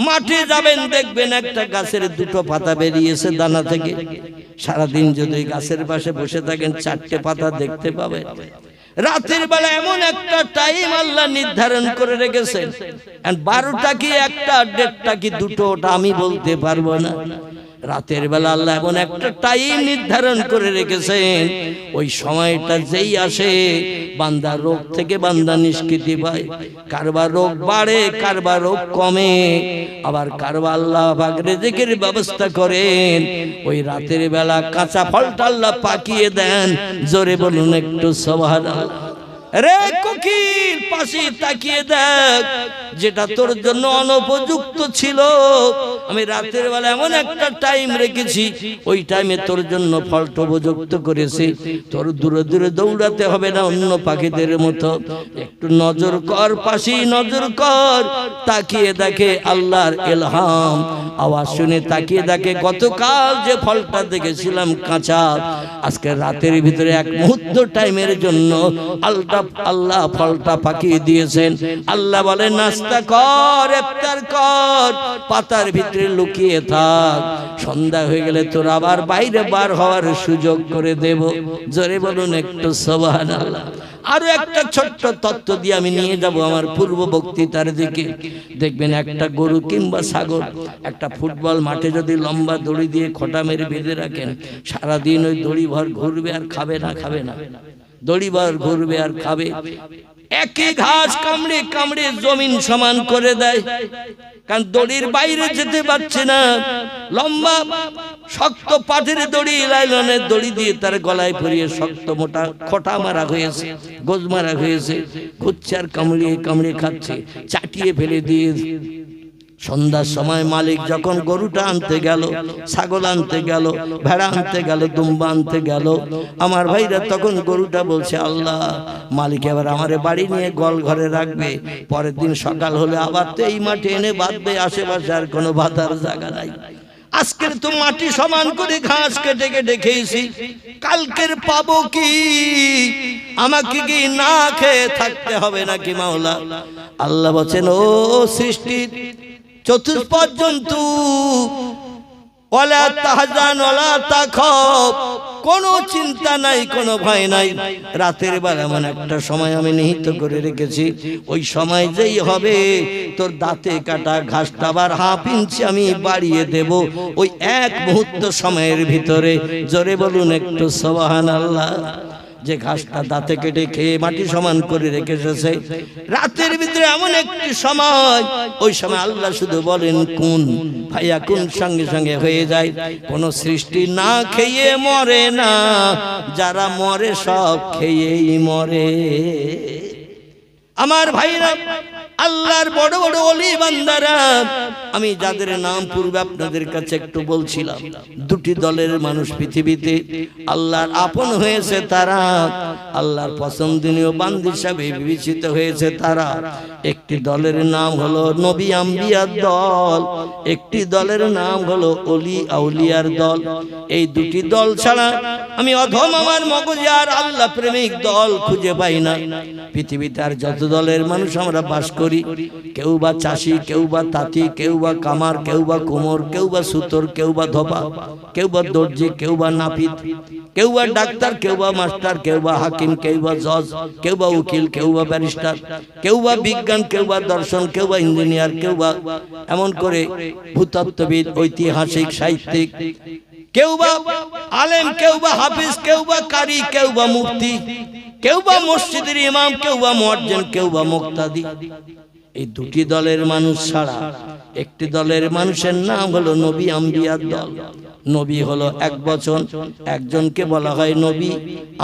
মাঠে যাবেন দেখবেন একটা গাছের 2টো পাতা বেরিয়েছে দানা থেকে। সারাদিন যদি গাছের পাশে বসে থাকেন 4টে পাতা দেখতে পাবেন। রাতের বেলা এমন একটা টাইম আল্লাহ নির্ধারণ করে রেখেছেন, 12টা কি 1টা, 1.5টা কি 2টো, ওটা আমি বলতে পারবো না। রাতের বেলা আল্লাহ এমন একটা টাইম নির্ধারণ করে রেখেছেন, ওই সময়টা যেই আসে বান্দা রোগ থেকে বান্দা নিষ্কৃতি পায়। কারবার রোগ বাড়ে, কারবার রোগ কমে, আবার কারবার আল্লাহ পাক রিজিকের ব্যবস্থা করেন। ওই রাতের বেলা কাঁচা ফলটা আল্লাহ পাকিয়ে দেন। জোরে বলুন একটু সুবহানাল্লাহ। রে কোকিল, পাশে তাকিয়ে দেখ, যেটা তোর জন্য অনুপযুক্ত ছিল আমি রাতের বেলা এমন একটা টাইম রেখেছি, ওই টাইমে তোর জন্য ফলটা উপযুক্ত করেছি। তোর দূরে দূরে দৌড়াতে হবে না অন্য পাখিদের মতো। একটু নজর কর, পাশে নজর কর, তাকিয়ে দেখে আল্লাহর ইলহাম। আওয়াজ শুনে তাকিয়ে দেখে গতকাল যে ফলটা দেখেছিলাম কাঁচা, আজকে রাতের ভিতরে 1 মুহূর্ত টাইমের জন্য আল্লাহ ফলটা পাকিয়ে দিয়েছেন। আল্লাহ বলে নাস্তা কর, ইফতার কর, পাতার ভিতরে লুকিয়ে থাক, সন্ধ্যা হয়ে গেলে তোর আবার বাইরে বার হওয়ার সুযোগ করে দেব। জোরে বলুন একটু সুবহানাল্লাহ। আরো একটা ছোট্ট তত্ত্ব দিয়ে আমি নিয়ে যাব আমার পূর্ব বক্তৃতার দিকে। দেখবেন একটা গরু কিংবা ছাগল একটা ফুটবল মাঠে যদি লম্বা দড়ি দিয়ে খোঁটা মেরে বেঁধে রাখেন, সারাদিন ওই দড়ি ভর ঘুরবে আর খাবে না, দড়ি ভর ঘুরবে আর খাবে। একই ঘাস কামড়ে কামড়ে জমিন সমান করে দেয়, কারণ দড়ির বাইরে যেতে পারছে না। লম্বা শক্ত পাথের দড়ি, লাইলনের দড়ি দিয়ে তার গলায় পরিয়ে শক্ত মোটা খোঁটা মারা হয়েছে, গোজ মারা হয়েছে। ঘুরছে আর কামড়িয়ে কামড়িয়ে খাচ্ছে, চাটিয়ে ফেলে দিয়ে সন্ধ্যার সময় মালিক যখন গরুটা আনতে গেল, ছাগল আনতে গেল, ভেড়া আনতে গেল, দুম্বা আনতে গেল, আমার ভাইরা তখন গরুটা বলছে, আল্লাহ, মালিক এবার আমারে বাড়ি নিয়ে গোয়াল ঘরে রাখবে, পরের দিন সকাল হলে আবার তো এই মাঠে এনে বাঁধবে, আশেপাশে আর কোনো বাঁধার জায়গা নাই। আজকের তো মাটি সমান করে ঘাস কেটে কেটে খেয়েছি, কালকের পাবো কি? আমাকে কি না খেয়ে থাকতে হবে নাকি মাওলা? আল্লাহ বলেন, ও সৃষ্টির চতুষ্পদ জন্তু, ওয়ালা তাহজান ওয়ালা তাখাফ, কোনো চিন্তা নাই, কোনো ভয় নাই। রাতের বেলা এমন একটা সময় আমি নিহিত করে রেখেছি, ওই সময় যেই হবে তোর দাঁতে কাটা ঘাসটা আবার 1/2 ইঞ্চি আমি বাড়িয়ে দেব ওই এক মুহূর্ত সময়ের ভিতরে। জোরে বলুন একটু সুবহানাল্লাহ। যে ঘাসটা দাঁতে কেটে খেয়ে মাটি সমান করে রেখে এসেছে, রাতের ভিতরে এমন একটি সময়, ওই সময় আল্লাহ শুধু বলেন কুন ভাইয়া, কুন সঙ্গে সঙ্গে হয়ে যায়। কোন সৃষ্টি না খেয়ে মরে না, যারা মরে সব খেয়েই মরে। আমার ভাইরা, আল্লাহর বড় বড় ওলি বান্দারা, আমি যাদের নাম পূর্বে আপনাদের কাছে একটু বলছিলাম, দুটি দলের মানুষ পৃথিবীতে আল্লাহর আপন হয়েছে তারা, আল্লাহর পছন্দনীয় বান্দা হিসেবে বিবেচিত হয়েছে তারা। একটি দলের নাম হলো নবী আম্বিয়ার দল, একটি দলের নাম হলো ওলি আউলিয়ার দল। এই দুটি দল ছাড়া আমি অধম আমার মগজে আর আল্লাহ প্রেমিক দল খুঁজে পাই না। পৃথিবীতে আর যত দলের মানুষ আমরা বাস করি, কেউ বা চাষি, কেউ বা তাঁতি, কেউ বা কামার, কেউ বা কুমোর, কেউ বা সুতোর, কেউ বা ধোপা, কেউ বা দর্জি, কেউ বা নাপিত, কেউ বা ডাক্তার, কেউ বা মাস্টার, কেউ বা হাকিম, কেউ বা জজ, কেউ বা উকিল, কেউ বা ব্যারিস্টার, কেউ বা বিজ্ঞান, কেউ বা দর্শন, কেউ বা ইঞ্জিনিয়ার, কেউ বা এমন করে ভূতত্ত্ববিদ, ঐতিহাসিক, সাহিত্যিক, কেউ বা আলেম, কেউ বা হাফিজ, কেউ বা কারি, কেউ বা মুফতি, কেউ বা মসজিদের ইমাম, কেউ বা মুয়াজ্জিন, কেউ বা মুক্তাদি। এই দুটি দলের মানুষ ছাড়া একটি দলের মানুষের নাম হলো নবী আম্বিয়ার দল। নবী হলো এক বচন, একজনকে বলা হয় নবী,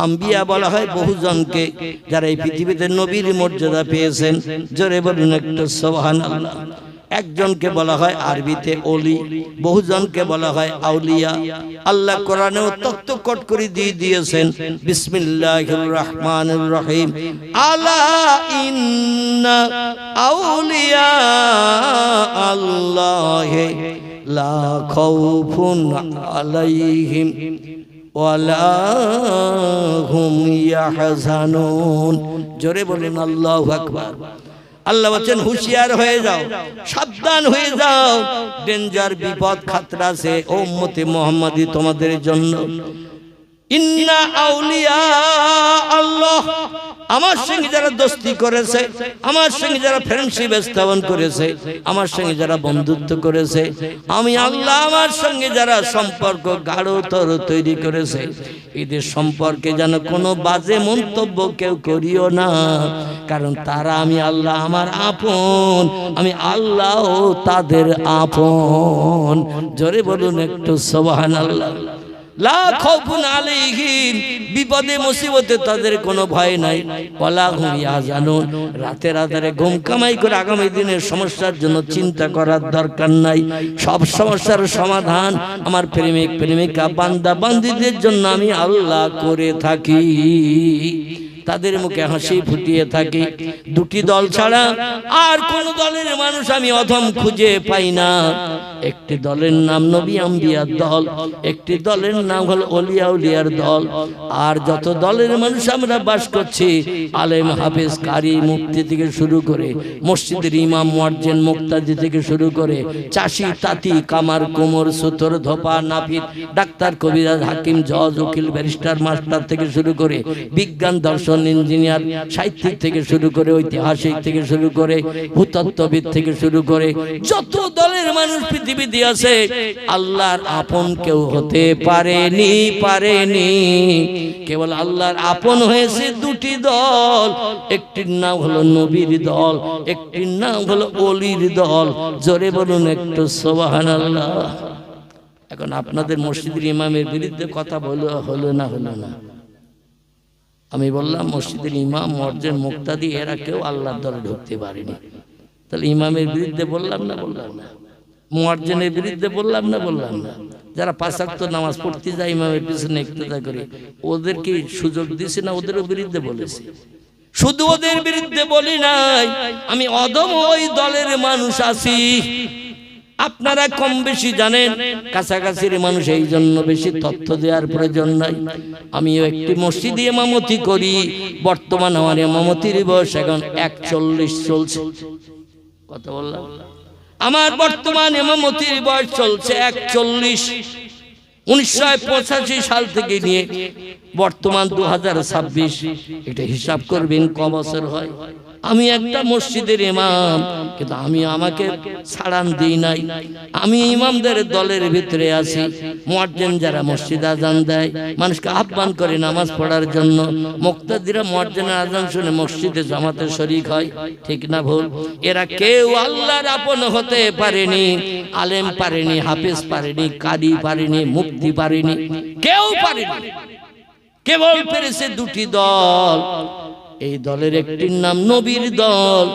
আম্বিয়া বলা হয় বহুজনকে, যারা এই পৃথিবীতে নবীর মর্যাদা পেয়েছেন। জোরে বলুন একটু সুবহানাল্লাহ। একজনকে বলা হয় আরবিতে ওলি, বহুজনকে বলা হয় আউলিয়া। আল্লাহ কোরআনেও তত্ত্ব কট করে দিয়ে দিয়েছেন, বিসমিল্লাহির রহমানির রহিম, আলা ইন্না আউলিয়া আল্লাহি লা খাউফুন আলাইহিম ওয়ালা হুম ইয়াহজানুন। জোরে বলেন আল্লাহু আকবার। আল্লাহ বলেন, হুঁশিয়ার হয়ে যাও, সাবধান হয়ে যাও, ডেঞ্জার, বিপদ, খাতরা আছে ও উম্মতে মুহাম্মাদি তোমাদের জন্য। ইন্না আউলিয়া আল্লাহ, আমার সঙ্গে যারা দোস্তি করেছে, আমার সঙ্গে যারা ফ্রেন্ডশিপ স্থাপন করেছে, আমার সঙ্গে যারা বন্ধুত্ব করেছে, আমি আল্লাহ আমার সঙ্গে যারা সম্পর্ক গাঢ়তর তৈরি করেছে, এদের সম্পর্কে যেন কোনো বাজে মন্তব্য কেউ করিও না, কারণ তারা আমি আল্লাহ আমার আপন, আমি আল্লাহ তাদের আপন। জোরে বলুন একটু সুবহানাল্লাহ। লা খাউফুন আলাইহিম, বিপদে মুসিবতে তাদের কোনো ভয় নাই, ওয়ালা হুম ইয়াহজানুন, রাতের আধারে ঘুম কামাই করে আগামী দিনের সমস্যার জন্য চিন্তা করার দরকার নাই। সব সমস্যার সমাধান আমার প্রেমিক প্রেমিকা বান্দা বান্দীদের জন্য আমি আল্লাহ করে থাকি, তাদের মুখে হাসি ফুটিয়ে থাকি। দুটি দল ছাড়া আর কোন দলের মানুষ আমি অধম খুঁজে পাই না। একটি দলের নাম নবী আম্বিয়ার দল, একটি দলের নাম হল ওলিয়া উলিয়ার দল। আর যত দলের মানুষ আমরা বাস করছি, আলেম, হাফেজ, কারি, মুফতি থেকে শুরু করে, মসজিদের ইমাম, মুয়াজ্জিন, মুক্তাদি থেকে শুরু করে, চাষি, তাঁতি, কামার, কুমোর, সুতোর, ধোপা, নাপিত, ডাক্তার, কবিরাজ, হাকিম, জজ, উকিল, ব্যারিস্টার, মাস্টার থেকে শুরু করে, বিজ্ঞান, দর্শন, ইঞ্জিনিয়ার, সাহিত্যিক থেকে শুরু করে, ঐতিহাসিক থেকে শুরু করে, ভূতত্ত্ববিদ থেকে শুরু করে, যত দলের মানুষ পৃথিবীতে আছে, আল্লাহর আপন কেউ হতে পারেনি। কেবল আল্লাহর আপন হয়েছে দুটি দল, একটির নাম হলো নবীর দল, একটির নাম হলো ওলির দল। জোরে বলুন একটু সুবহানাল্লাহ। এখন আপনাদের মসজিদের ইমামের বিরুদ্ধে কথা হলো না? আমি বললাম মসজিদের ইমাম, মুয়াজ্জিন, মুক্তাদি এরা কেউ আল্লাহর দলে ঢুকতে পারেনি। তাহলে ইমামের বিরুদ্ধে বললাম না মুয়াজ্জিনের বিরুদ্ধে বললাম না যারা 5 ওয়াক্ত নামাজ পড়তে যায় ইমামের পিছনে ইক্তেদা করে, ওদের কি সুযোগ দিছি না? ওদেরও বিরুদ্ধে বলেছি। শুধু ওদের বিরুদ্ধে বলি নাই, আমি অদম ওই দলের মানুষ আছি। আপনারা কম বেশি জানেন, কাছাকাছির মানুষ, এই জন্য বেশি তথ্য দেওয়ার প্রয়োজন নাই। আমিও একটি মসজিদে ইমামতি করি। বর্তমান আমার ইমামতির বয়স এখন 41 চলছে। কথা বললাম, আমার বর্তমান ইমামতির বয়স চলছে 41। 1985 সাল থেকে নিয়ে বর্তমান 2026, এটা হিসাব করবেন ক বছর হয়। আমি একটা মসজিদের ইমাম, কিন্তু আমি আমাকে ছাড়ান দিই নাই। আমি ইমামদের দলের ভিতরে আছি। মুয়াজ্জিন যারা মসজিদ আজান দেয়, মানুষকে আহ্বান করে নামাজ পড়ার জন্য, মুক্তাদিরা মুয়াজ্জিনের আজান শুনে মসজিদে জামাতে শরীক হয়, ঠিক না ভুল? এরা কেউ আল্লাহর আপন হতে পারেনি। আলেম পারেনি, হাফেজ পারেনি, কারি পারেনি, মুফতি পারেনি, কেউ পারেনি। কেবল পেরেছে দুটি দল। এই দলের একটির নাম নবীর দল,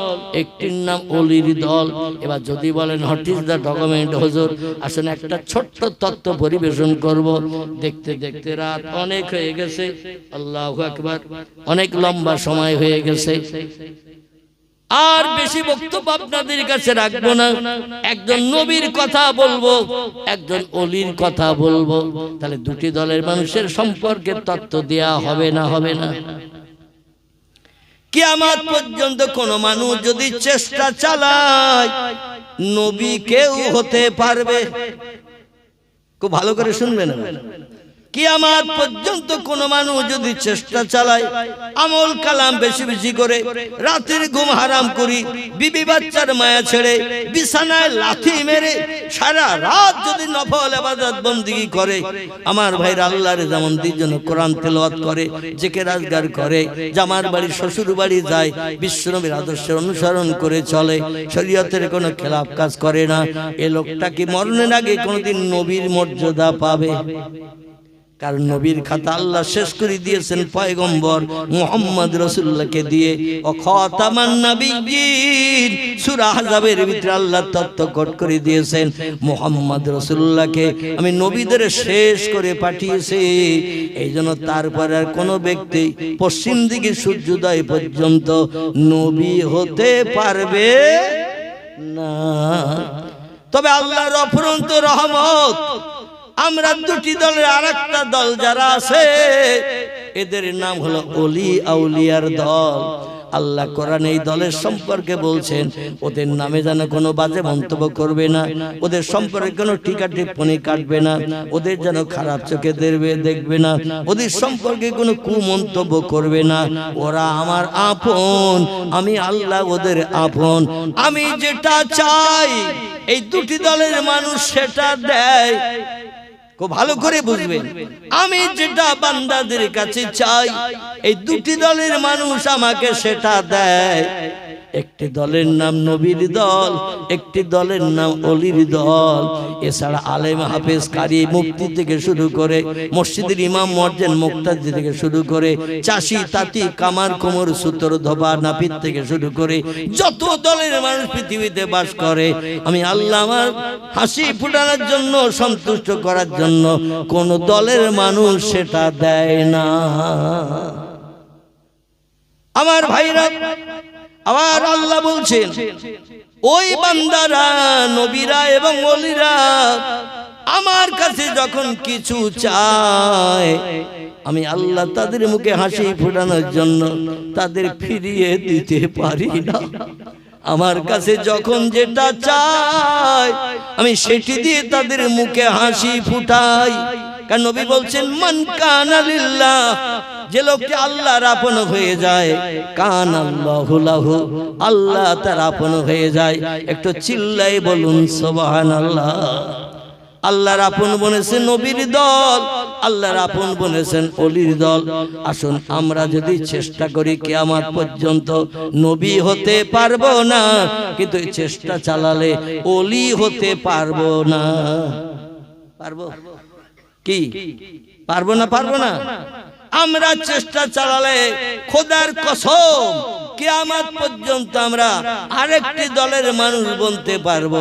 একটির নাম অলির দল। এবার যদি বলেন হোয়াট ইজ দ্য ডকুমেন্ট হুজুর, আসলে একটা ছোট্ট তত্ত্ব পরিবেশন করব। দেখতে দেখতে রাত অনেক হয়ে গেছে, আল্লাহু আকবার, অনেক লম্বা সময় হয়ে গেছে। আর বেশি বক্তব্য আপনাদের কাছে রাখবো না। একজন নবীর কথা বলবো, একজন অলির কথা বলবো। তাহলে দুটি দলের মানুষের সম্পর্কে তত্ত্ব দেয়া হবে না? হবে না? কিয়ামত পর্যন্ত কোন মানুষ যদি চেষ্টা চালায়, নবী কেউ হতে পারবে। খুব ভালো করে শুনবেন। কিয়ামত পর্যন্ত কোন মানুষ যদি চেষ্টা চালায়, আমল কালাম বেশি বেশি করে, রাতের ঘুম হারাম করি, বিবি বাচ্চার মায়া ছেড়ে, বিছানায় লাথি মেরে সারা রাত যদি নফল ইবাদত বندگی করে, আমার ভাইরা আল্লাহর যেমন দিন কোরআন তেলাওয়াত করে, জিকির আজকার করে, জামার বাড়ি শ্বশুর বাড়ি যায়, বিশ্বনবীর আদর্শের অনুসরণ করে চলে, শরীয়তের কোনো খেলাফ কাজ করে না, এই লোকটা কি মরণের আগে কোনোদিন নবীর মর্যাদা পাবে? কারণ নবীর খাতা আল্লাহ শেষ করে দিয়েছেন পয়গম্বর মুহাম্মদ রাসূলুল্লাহকে দিয়ে। ও খাতামান নবিয়্যিন, সূরা আহজাবের ভিতরে আল্লাহ তত্ত্বকট করে দিয়েছেন মুহাম্মদ রাসূলুল্লাহকে আমি নবীদের শেষ করে পাঠিয়েছি। এইজন্য তারপর আর কোনো ব্যক্তি পশ্চিম দিকে সূর্যোদয় পর্যন্ত নবী হতে পারবে না। তবে আল্লাহর অফুরন্ত রহমত, আমরা দুটি দলের আরেকটা দল যারা আছে, এদের নাম হলো ওলি আউলিয়ার দল। আল্লাহ কোরআনে এই দলের সম্পর্কে বলছেন, ওদের নামে যেন কোনো বাজে মন্তব্য করবে না, ওদের সম্পর্কে কোনো টিকা টিপ্পনি কাটবে না, ওদের যেন খারাপ চোখে দেখবে না, ওদের সম্পর্কে কোনো কুমন্তব্য করবে না। ওরা আমার আপন, আমি আল্লাহ ওদের আপন। আমি যেটা চাই এই দুটি দলের মানুষ সেটা দেয়। খুব ভালো করে বুঝবেন, আমি যেটা বান্দাদের কাছে চাই এই দুটি দলের মানুষ আমাকে সেটা দেয়। একটি দলের নাম নবীর দল, একটি দলের নাম অলির দল। এছাড়া আলেম হাফেজ কারি মুফতি থেকে শুরু করে, মসজিদের ইমাম মুয়াজ্জিন মুক্তাদি থেকে শুরু করে, চাষি তাঁতি কামার কুমোর সুতর ধোবা নাপিত থেকে শুরু করে যত দলের মানুষ পৃথিবীতে বাস করে, আমি আল্লাহ আমার হাসি ফুটানোর জন্য, সন্তুষ্ট করার জন্য কোন দলের মানুষ সেটা দেয় না। আমার ভাইরা, আবার আল্লাহ বলছেন, ওই বান্দারা নবীরা এবং ওলিরা আমার কাছে যখন কিছু চায়, আমি আল্লাহ তাদের মুখে হাসি ফোটানোর জন্য তাদের ফিরিয়ে দিতে পারি না। আমার কাছে যখন যেটা চাই আমি সেটি দিয়ে তাদের মুখে হাসি ফুটাই। কারণ নবী বলছেন, মান কানা লিল্লাহ, যে লোকটি আল্লাহর আপন হয়ে যায়, কানা আল্লাহু লাহু, আল্লাহ তার আপন হয়ে যায়। একটু চিল্লাই বলুন সুবহানাল্লাহ। আল্লাহর আপন বনেছেন নবীর দল, আল্লাহর আপন বনেছেন অলির দল। আসুন আমরা যদি চেষ্টা করি, কিয়ামত পর্যন্ত নবী হতে পারবো না, কিন্তু এই চেষ্টা চালালে অলি হতে পারবো না। পারবো কি? পারবো না? পারবো না? আমরা চেষ্টা চালালে খোদার কসম কিয়ামত পর্যন্ত আমরা আরেকটি দলের মানুষ বলতে পারবো,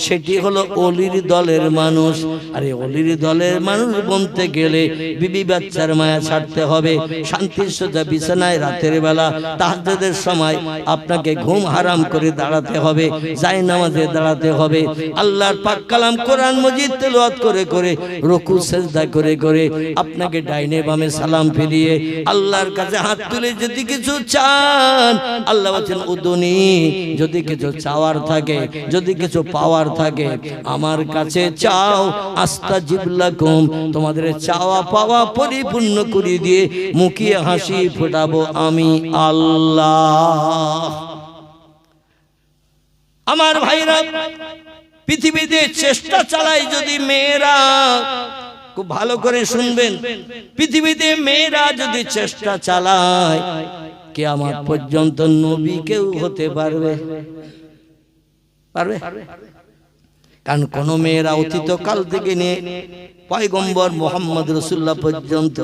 সেটি হলো অলির দলের মানুষ। আর এই অলির দলের মানুষ বলতে গেলে বিবি বাচ্চার মায়া ছাড়তে হবে, শান্তির সোজা বিছানায় রাতের বেলা তাহাজ্জুদের সময় আপনাকে ঘুম হারাম করে দাঁড়াতে হবে, যায় নামাজে দাঁড়াতে হবে, আল্লাহর পাক কালাম কোরআন মজিদ তেলাওয়াত করে করে রুকু সিজদা করে করে আপনাকে ডাইনে বামে সালাম ফিরিয়ে আল্লাহর কাছে হাত তুলে যদি কিছু চান, আল্লাহ বলেন উদুনি, যদি কিছু চাওয়ার থাকে, যদি কিছু পাওয়ার থাকে আমার কাছে চাও, আস্তাজিব লাকুম, তোমাদের চাওয়া পাওয়া পরিপূর্ণ করে দিয়ে মুখে হাসি ফোটাবো আমি আল্লাহ। আমার ভাইরা, পৃথিবীতে চেষ্টা চালায় যদি মেয়েরা, খুব ভালো করে শুনবেন, পৃথিবীতে মেয়েরা যদি চেষ্টা চালায় কিয়ামত পর্যন্ত নবী কেউ হতে পারবে? পারবে? কারণ কোন মেয়েরা অতীত কাল থেকে নিয়ে পয়গম্বর মুহাম্মদ রাসূলুল্লাহ পর্যন্ত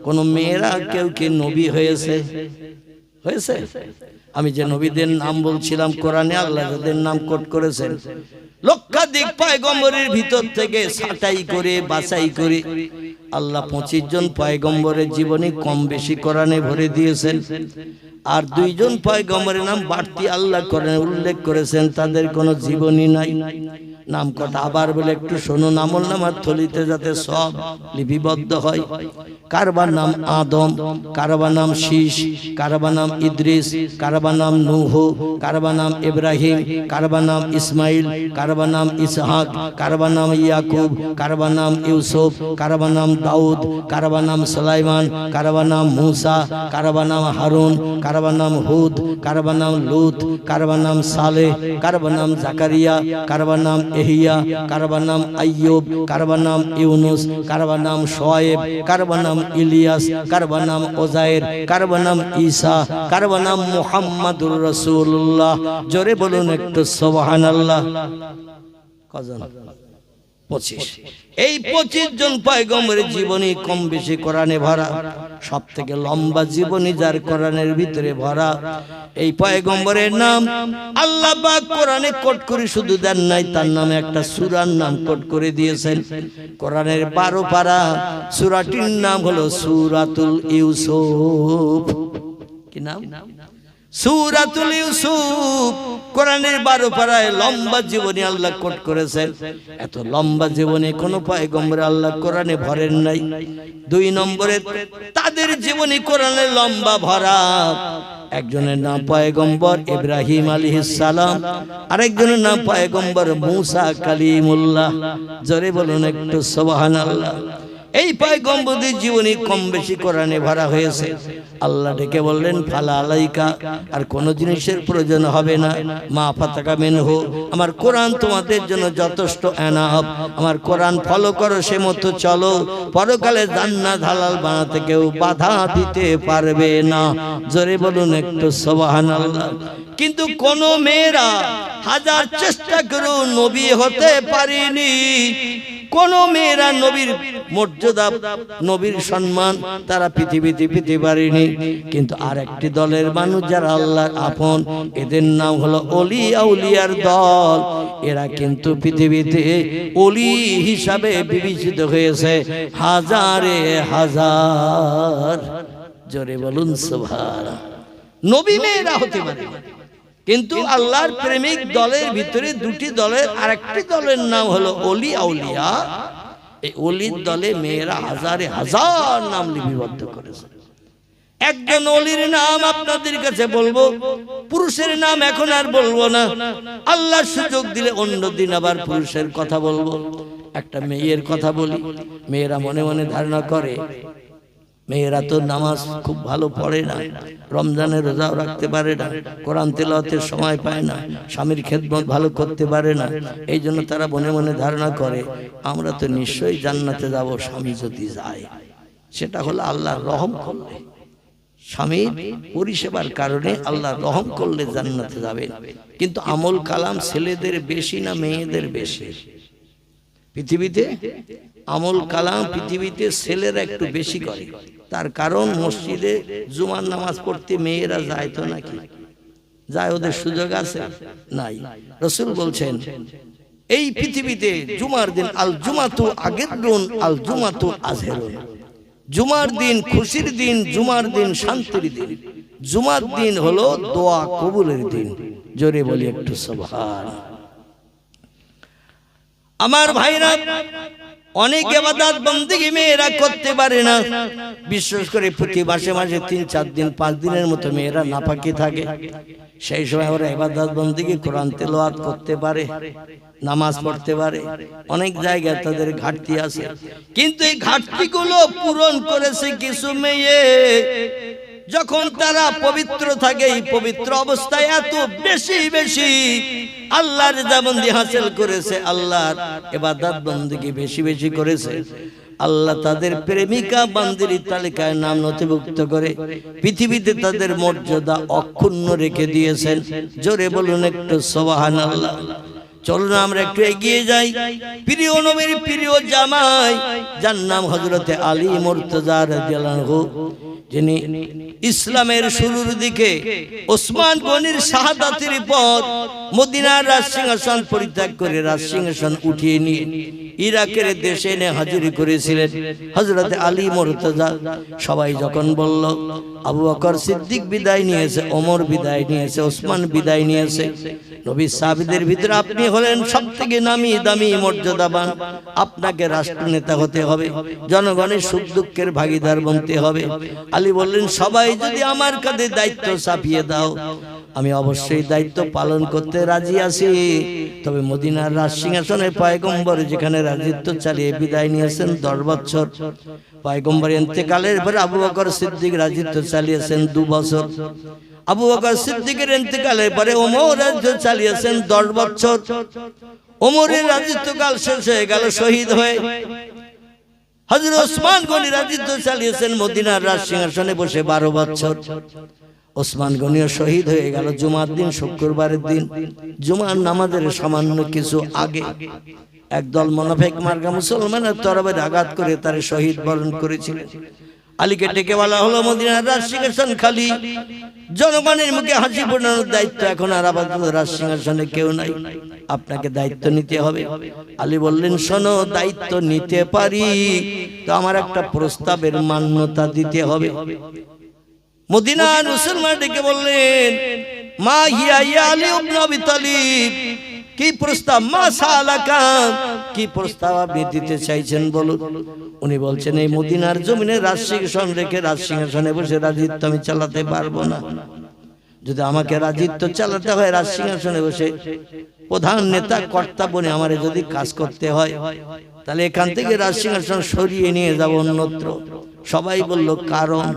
কোন মেয়েরা কেউ কি নবী হয়েছে? হয়েছে? আমি যে নবীদের নাম বলছিলাম কোরআনে আল্লাহ যাদের নাম কোট করেছেন, লক্ষাধিক পয়গম্বরের ভিতর থেকে ছাঁটাই করে বাছাই করে আল্লাহ 25 জন পয়গম্বরের জীবনী কম বেশি কোরআনে ভরে দিয়েছেন। আর 2 জন পয়গম্বরের নাম বাড়তি আল্লাহ কোরআনে উল্লেখ করেছেন, তাদের কোনো জীবনী নাই। নাম কটা আবার বলে একটু শুনুন, আমলনামার থলিতে যাতে সব লিপিবদ্ধ হয়। কারবার নাম আদম, কারবার নাম শীষ, কারবার নাম ইদ্রিস, কারবার নাম নূহ, কারবার নাম ইব্রাহিম, কারবার নাম ইসমাইল, কারবার নাম ইসহাক, কারবার নাম ইয়াকুব, কারবার নাম ইউসুফ, কারবার নাম দাউদ, কারবার নাম সুলাইমান, কারবার নাম মূসা, কারবার নাম হারুন, কারবার নাম হুদ, কারবার নাম লূত, কারবার নাম সালেহ, কারবার নাম জাকারিয়া, কারবার নাম এহিয়া, কারবার নাম আইয়ুব, কারবার নাম ইউনুস, কারবার নাম শোয়েব, কারবার নাম ইলিয়াস, কারবার নাম ওজায়ের, কারবার নাম ঈসা, কারবার নাম মুহাম্মাদুর রাসূলুল্লাহ। জোরে বলুন একটু সুবহানাল্লাহ। কজন? 25। এই 25 জন পয়গম্বরের জীবনী কম বেশি কোরআনে ভরা। সব থেকে লম্বা জীবনী যার কোরআনের ভিতরে ভরা, এই পয়গম্বরের নাম আল্লাহ পাক কোরআনে কোট করে শুধু দেন নাই, তার নামে একটা সূরার নাম কোট করে দিয়েছেন। কোরআনের 12 পারা, সূরাটির নাম হলো সূরাতুল ইউসুফ। কি নাম? সূরাতুল ইউসুফ। কোরআনের 12 পারায় লম্বা জীবনী আল্লাহ কোট করেছেন। এত লম্বা জীবনী কোন পয়গম্বর আল্লাহ কোরআনে ভরেন নাই। 2 নম্বরে তাদের জীবনী কোরআনে লম্বা ভরা। একজনের নাম পয়গম্বর ইব্রাহিম আলাইহিস সালাম, আরেকজনের নাম পয়গম্বর মূসা কালিমুল্লাহ। জোরে বলুন একটু সুবহানাল্লাহ। এই পয়গম্বরদের জীবনী কম বেশি কোরআনে ভরা হয়েছে। আল্লাহ ডেকে বললেন ফালা আলাইকা, আর কোন জিনিসের প্রয়োজন হবে না, মা ফাতাকা মিনহু, আমার কোরআন তোমাদের জন্য যথেষ্ট এনাফ। আমার কোরআন ফলো করো, সে মতো চলো, পরকালে জান্নাত হালাল বানাতে কেউ বাধা দিতে পারবে না। জোরে বলুন একটু সুবহানাল্লাহ। কিন্তু কোন মেয়েরা হাজার চেষ্টা করেও নবী হতে পারেনি। কোন মেয়েরা নবীর মর্যাদা, নবীর সম্মান তারা পৃথিবীতে পেতে পারেনি। কিন্তু আরেকটি দলের মানুষ যারা আল্লাহর আপন, এদের নাম হলো ওলি আউলিয়ার দল। এরা কিন্তু পৃথিবীতে ওলি হিসাবে বিবেচিত হয়েছে হাজারে হাজার। জোরে বলুন সুবহানাল্লাহ। নবী মেয়েরা হতে পারে, কিন্তু আল্লাহর প্রেমিক দলের ভিতরে 2টি দলের আরেকটি দলের নাম হলো ওলি আউলিয়া। এই ওলির দলে মেয়েরা হাজারে হাজার নাম লিপিবদ্ধ করেছে। একজন ওলির নাম আপনাদের কাছে বলবো, পুরুষের নাম এখন আর বলবো না। আল্লাহ সুযোগ দিলে অন্য দিন আবার পুরুষের কথা বলবো। একটা মেয়ের কথা বলি। মেয়েরা মনে মনে ধারণা করে মেয়েরা তো নামাজ খুব ভালো পড়ে না, রমজানের রোজাও রাখতে পারে না, কোরআন তেলাওয়াতের সময় পায় না, স্বামীর খেদমত ভালো করতে পারে না। এই জন্য তারা মনে মনে ধারণা করে আমরা তো নিশ্চয়ই জান্নাতে যাব স্বামী যদি যায়। সেটা হলো আল্লাহর রহম করলে, স্বামীর পরিষেবার কারণে আল্লাহ রহম করলে জান্নাতে যাবে। কিন্তু আমল কালাম ছেলেদের বেশি না মেয়েদের বেশি? পৃথিবীতে আমল কালাম পৃথিবীতে ছেলেরা একটু বেশি করে। তার কারণ মসজিদে জুমার নামাজ পড়তে মেয়েরা যায় তো নাকি? যায়, ওদের সুযোগ আছে? নাই। রাসূল বলছেন এই পৃথিবীতে জুমার দিন আল জুমাতু আগেরুন আল জুমাতু আজহেরুন, জুমার দিন খুশির দিন, জুমার দিন শান্তির দিন, জুমার দিন হলো দোয়া কবুলের দিন। জোরে বলি একটু সুবহান। আমার ভাইরা, অনেক ইবাদত বন্দেগী মেয়েরা করতে পারে না, বিশেষ করে প্রতি মাসে মাসে 3-4 দিন 5 দিনের মতো মেয়েরা নাপাকি থাকে। সেই সময় ওরা ইবাদত বন্দেগী কোরআন তেলাওয়াত করতে পারে, নামাজ পড়তে পারে, অনেক জায়গায় তাদের ঘাটতি আছে। কিন্তু এই ঘাটতিগুলো পূরণ করেছে কিছু মেয়ে। যখন তারা পবিত্র থাকে, এই পবিত্র অবস্থায় এত বেশি বেশি আল্লাহর রিযাবন্দি হাসিল করেছে, আল্লাহর ইবাদত বন্দেগী বেশি বেশি করেছে, আল্লাহ তাদের প্রেমিকা বান্দির তালিকায় নাম নথিভুক্ত করে পৃথিবীতে তাদের মর্যাদা অক্ষুণ্ণ রেখে দিয়েছেন। জোরে বলুন একটু সুবহানাল্লাহ। চলুন আমরা একটু এগিয়ে যাই। প্রিয় নবীর প্রিয় জামাই, যার নাম হযরতে আলী মুর্তজা রাদিয়াল্লাহু আনহু, যিনি ইসলামের শুরুর দিকে ওসমান গনির শাহাদাতের পর মদিনার রাজসিংহাসন পরিত্যাগ করে রাজসিংহাসন উঠিয়ে নিয়ে ইরাকের দেশে এনে হাজির করেছিলেন হযরতে আলী মুর্তজা। সবাই যখন বলল আবু বকর সিদ্দিক বিদায় নিয়েছে, ওমর বিদায় নিয়েছে, ওসমান বিদায় নিয়েছে, নবী সাহাবীদের ভিতরে আপনি হলেন সবথেকে নামি দামি মর্যাদাবান, আপনাকে রাষ্ট্রনেতা হতে হবে, জনগণের সুখ দুঃখের ভাগীদার বনতে হবে। আলী বললেন সবাই যদি আমার কাঁধে দায়িত্ব চাপিয়ে দাও, আমি অবশ্যই দায়িত্ব পালন করতে রাজি আছি। তবে মদিনার রাজসিংহাসনে পয়গম্বর যেখানে রাজত্ব চালিয়ে বিদায় নিয়েছেন 10 বছর, পয়গম্বর ইন্তেকালের পরে আবু বকর সিদ্দিক রাজত্ব চালিয়েছেন 2 বছর, আবু বকর সিদ্দিকের ইন্তেকালের পরে ওমর রাজত্ব চালিয়েছেন 10 বছর। ওমরের রাজত্বকাল শেষ হয়ে গেল শহীদ হয়ে। হযরত ওসমান গনি রাজত্ব চালিয়েছেন মদিনার রাজসিংহাসনে বসে 12 বছর। ওসমান গনিও শহীদ হয়ে গেল জুমার দিন, শুক্রবারের দিন, জুমার নামাজের সামান্য কিছু আগে। একদল মুনাফিক মার্কা মুসলমানের তরবারি আঘাত করে তার শহীদ বরণ করেছিলেন। আলীকে ডেকে বলা হলো মদিনার রাজসিংহাসন খালি, জনগণের মুখে হাসি ফোটানোর দায়িত্ব এখন আর আপাতত রাজসিংহাসনে কেউ নাই, আপনাকে দায়িত্ব নিতে হবে। আলী বললেন শোনো, দায়িত্ব নিতে পারি, তো আমার একটা প্রস্তাবের মান্যতা দিতে হবে। মদিনার মুসলমান ডেকে বললেন মা হিয়া ইয়া আলী ইবনে আবি তালিব, কি প্রস্তাব? মা সালাকা, কি প্রস্তাব আপনি দিতে চাইছেন বলুন। উনি বলছেন এই মদিনার জমিনে রাজসিংহাসন রেখে রাজসিংহাসনে বসে রাজত্ব আমি চালাতে পারবো না। যদি আমাকে রাজত্ব চালাতে হয় রাজসিংহাসনে বসে প্রধান নেতা কর্তা বনে আমারে যদি কাজ করতে হয়, তাহলে এখান থেকে রাজসিংহাসন সরিয়ে নিয়ে যাব অন্যত্র। সবাই বলল কারণ?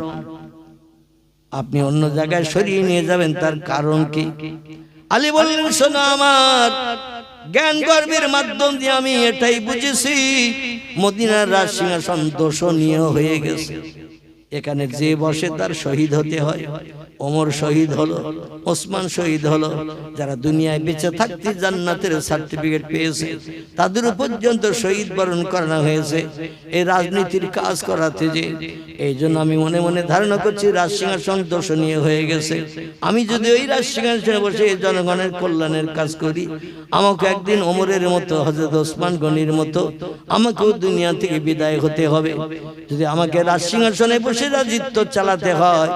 আপনি অন্য জায়গায় সরিয়ে নিয়ে যাবেন, তার কারণ কি? আলী বললেন শোনো, আমার জ্ঞান গর্বের মাধ্যম দিয়ে আমি এটাই বুঝেছি, মদিনার রাজসিংহাসন দোষণীয় হয়ে গেছে, এখানে যে বসে তার শহীদ হতে হয়। ওমর শহীদ হলো, ওসমান শহীদ হলো, যারা দুনিয়ায় বেঁচে থাকতে জান্নাতের সার্টিফিকেট পেয়েছে তাদের পর্যন্ত শহীদ বরণ করানো হয়েছে এই রাজনীতির কাজ করাতে। যে এই জন্য আমি মনে মনে ধারণা করছি রাজসিংহাসন দোষণীয় হয়ে গেছে। আমি যদি ওই রাজসিংহাসনে বসে জনগণের কল্যাণের কাজ করি, আমাকে একদিন ওমরের মতো, হযরত ওসমান গনির মতো আমাকেও দুনিয়া থেকে বিদায় হতে হবে। যদি আমাকে রাজসিংহাসনে বসে রাজত্ব চালাতে হয়,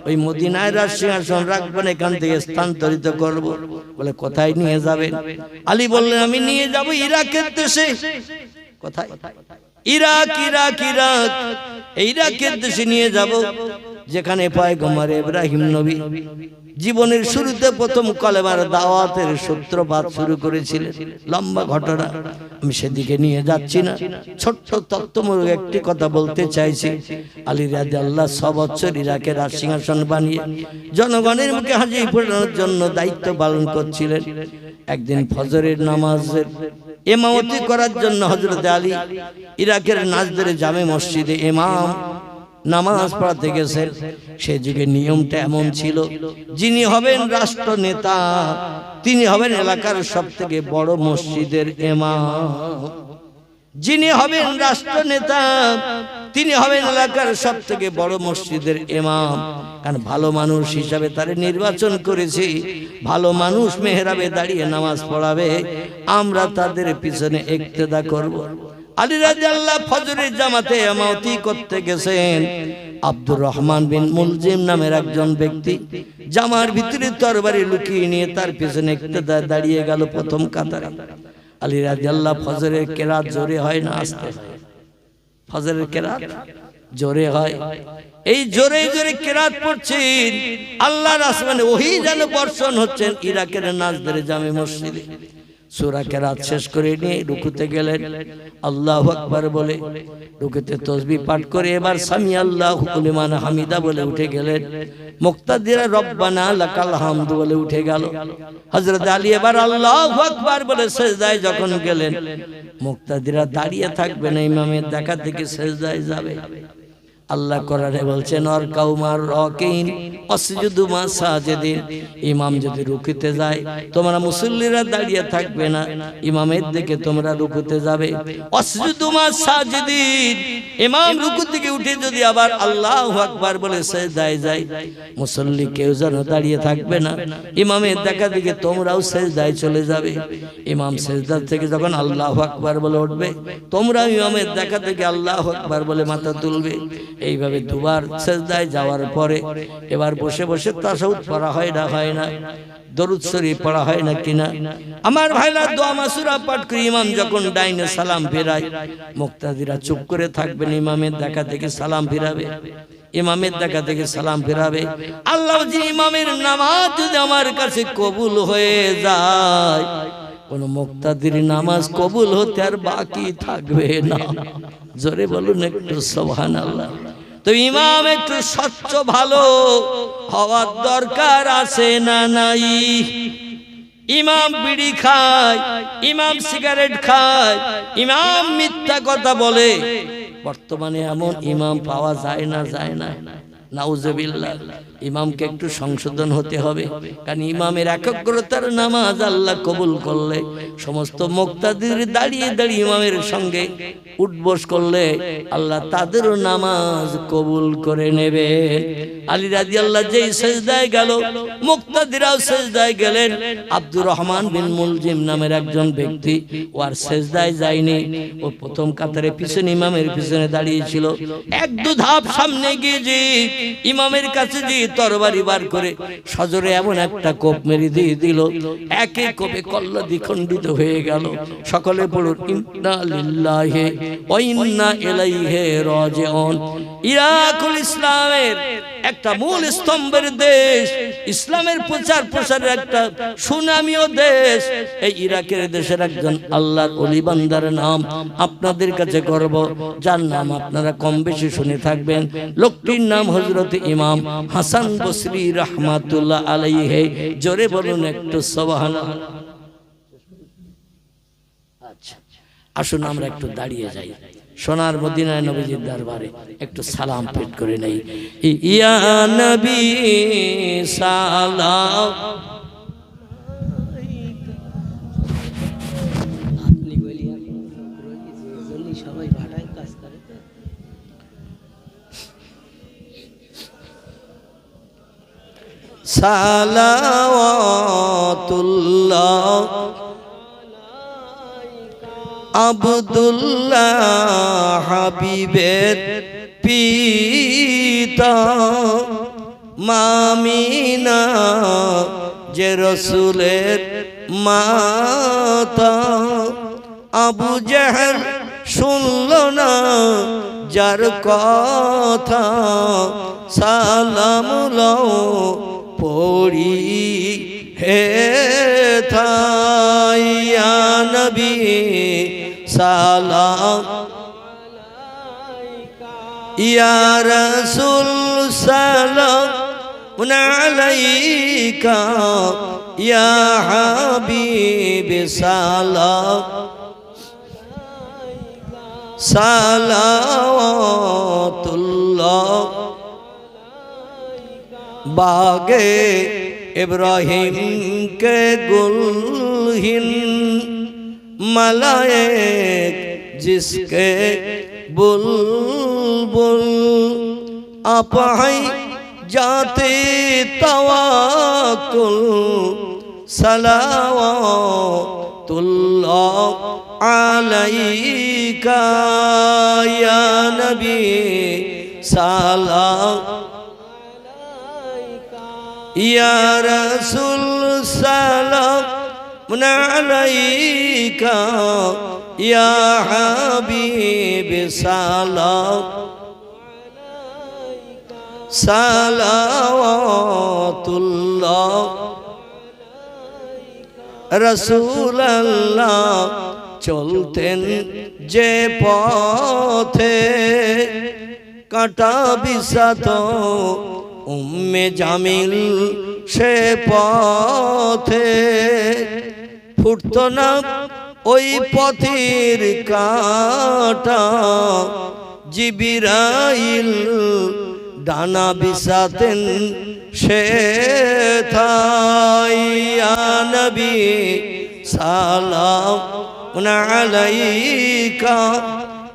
ওই মদিনায় রাজসিংহাসন রাখবেন, এখান থেকে স্থানান্তরিত করব। বলে কোথায় নিয়ে যাবেন? আলী বললেন আমি নিয়ে যাব ইরাকের দেশে। কোথায়? ইরাক। ইরাক ইরাক এই ইরাকের দেশে নিয়ে যাব, যেখানে পয়গম্বর ইব্রাহিম নবী জীবনের শুরুতে প্রথম কলেমার দাওয়াতের সূত্রপাত শুরু করেছিলেন। লম্বা ঘটনা, আমি সেদিকে নিয়ে যাচ্ছি না। ছোট্ট তত্ত্বমূলক একটি কথা বলতে চাইছি। আলী রাদিয়াল্লাহু 6 বছর ইরাকের রাজসিংহাসন বানিয়ে জনগণের মুখে হাসি ফোটানোর জন্য দায়িত্ব পালন করছিলেন। একদিন ফজরের নামাজের ইমামতি করার জন্য হযরত আলী ইরাকের নাজদের জামে মসজিদে ইমাম নামাজ পড়াতে গেছেন। সে যুগে নিয়মটা এমন ছিল, যিনি হবেন রাষ্ট্র নেতা তিনি হবেন এলাকার সবথেকে বড় মসজিদের ইমাম। যিনি হবেন রাষ্ট্র নেতা তিনি হবেন এলাকার সবথেকে বড় মসজিদের ইমাম। কারণ ভালো মানুষ হিসাবে তারে নির্বাচন করেছি, ভালো মানুষ মেহরাবে দাঁড়িয়ে নামাজ পড়াবে, আমরা তাদের পিছনে ইক্তেদা করব। আলী রাদিয়াল্লাহু ফজরের জামাতে ইমামতি করতে গেছেন। আব্দুর রহমান বিন মুলজিম নামের একজন ব্যক্তি জামার ভিতরে তরবারি লুকিয়ে নিয়ে তার পিছনে ইক্তেদা দাঁড়িয়ে গেল প্রথম কাতারে। আলী রাদিয়াল্লাহু ফজরের কেরাত জোরে হয় না আস্তে হয়? ফজরের কেরাত জোরে হয়। এই জোরে জোরে কেরাত পড়ছেন, আল্লাহর আসমানে ওহী যেন বর্ষণ হচ্ছেন ইরাকের নাজদের জামে মসজিদে। সূরা কেরাত শেষ করে নিয়ে রুকুতে গেলেন, আল্লাহু আকবার বলে রুকুতে তাসবিহ পাঠ করে এবার সামি আল্লাহু লিমান হামিদা বলে উঠে গেলেন। মুক্তাদিরা রব্বানা লাকাল হামদু বলে উঠে গেল। হযরত আলী এবার আল্লাহু আকবার বলে সিজদায় যখন গেলেন, মুক্তাদিরা দাঁড়িয়ে থাকবে না, ইমামের দেখা থেকে সিজদায় যাবে। আল্লাহ কোরআনে বলছেন আর কাউমার রাকিন আসজুদু মা সাজিদিন, ইমাম যদি রুকুতে যায় তোমরা মুসল্লিরা দাঁড়িয়ে থাকবে না, ইমামের দিকে তোমরা রুকুতে যাবে। আসজুদু মা সাজিদিন, ইমাম রুকু থেকে উঠে যদি আবার আল্লাহু আকবার বলে সিজদায় যায়, মুসল্লি কেউ যেন দাঁড়িয়ে থাকবে না, ইমামের দেখা দিকে তোমরাও সিজদায় চলে যাবে। ইমাম সিজদা থেকে যখন আল্লাহু আকবার বলে উঠবে, তোমরা ইমামের দেখা থেকে আল্লাহু আকবার বলে মাথা তুলবে। এইভাবে দুবার সিজদায় যাওয়ার পরে এবার বসে বসে তাশাহুদ পড়া হয় না, দরুদ শরীফ পড়া হয় না কিনা? আমার ভাইরা দোয়া মাসুরা পাঠ করে ইমাম যখন ডাইনে সালাম ফেরায়, মুক্তাদিরা চুপ করে থাকবেন, ইমামের দেখা থেকে সালাম ফিরাবে, ইমামের দেখা থেকে সালাম ফিরাবে। আল্লাহ জি ইমামের নামাজ যদি আমার কাছে কবুল হয়ে যায়, কোন মুক্তাদির নামাজ কবুল হতে আর বাকি থাকবে না। জোরে বলুন একটু সুবহানাল্লাহ। তো ইমাম একটু স্বচ্ছ ভালো হওয়ার দরকার আছে না নাই? ইমাম বিড়ি খায়, ইমাম সিগারেট খায়, ইমাম মিথ্যা কথা বলে, বর্তমানে এমন ইমাম পাওয়া যায় না? নাউজুবিল্লাহ। ইমামকে একটু সংশোধন হতে হবে, কারণ ইমামের একাগ্রতার নামাজ আল্লাহ কবুল করলে সমস্ত মুক্তাদির দাঁড়িয়ে দাঁড়িয়ে ইমামের সঙ্গে উঠবস করলে আল্লাহ তাদেরও নামাজ কবুল করে নেবেন। আলী রাদিয়াল্লাহু যেই সিজদায় গেল, মুক্তাদিরাও সিজদায় গেলেন। আব্দুর রহমান বিন মুলজিম নামের একজন ব্যক্তি ও আর সিজদায় যায়নি, ও প্রথম কাতারে পিছনে ইমামের পিছনে দাঁড়িয়ে ছিল। এক দু ধাপ সামনে গিয়ে যে ইমামের কাছে যে তরবারি বার করে সজরে এমন একটা কোপ মেরে দিয়ে দিল, একে কোপে কল্লা দ্বিখণ্ডিত হয়ে গেল। সকলে পড়ুন ইন্না লিল্লাহি ওয়া ইন্না ইলাইহি রাজিউন। ইরাকুল ইসলামের একটা মূল স্তম্ভের দেশ, ইসলামের প্রচার প্রসারের একটা সুনামীয় দেশ। এই ইরাকের দেশের একজন আল্লাহর ওলি বান্দার নাম আপনাদের কাছে করব, যার নাম আপনারা কম বেশি শুনে থাকবেন। লোকটির নাম হযরত ইমাম হাসান বসরি রাহমাতুল্লাহ আলাইহি। জোরে বলুন একটু সুবহানাল্লাহ। আচ্ছা, আসুন আমরা একটু দাঁড়িয়ে যাই, সোনার মদিনায় নবীজির দরবারে একটু সালাম পেশ করে নেই। ইয়া নবী সালাম, আপনি বলিয়া সবাই ভাটায় কাজ করে। সালাওয়াতুল্লাহ আব্দুল্লাহ হাবিবের পিতা, মামিনা যে রসুলের মাতা। আবু জেহেল শুনল না যার কথা, সালাম লও পড়ি হে থাই। ইয়া নবী সালাম, ইয়া রাসূল সালাম আলাইকা, ইয়া হাবিব সালাম সালাওয়াতুল্লাহ। बागे इब्राहिम के गुलहिन मलाएक जिसके बुलबुल বুলবুল আপাই जाते तवक्कुल सलावतुल्लाह अलैका या नबी सलाम या रसूल सलाम अलैका या हबीब सलाम सालावतुल्लाह रसूलल्लाह चलतेन जे पथे काटा बिसात उम्मे जामिल से पथे फुटतो ना ओई पथेर काटा जिब्राइल डाना बिसातेन शेथाया नबी सलाम अलैका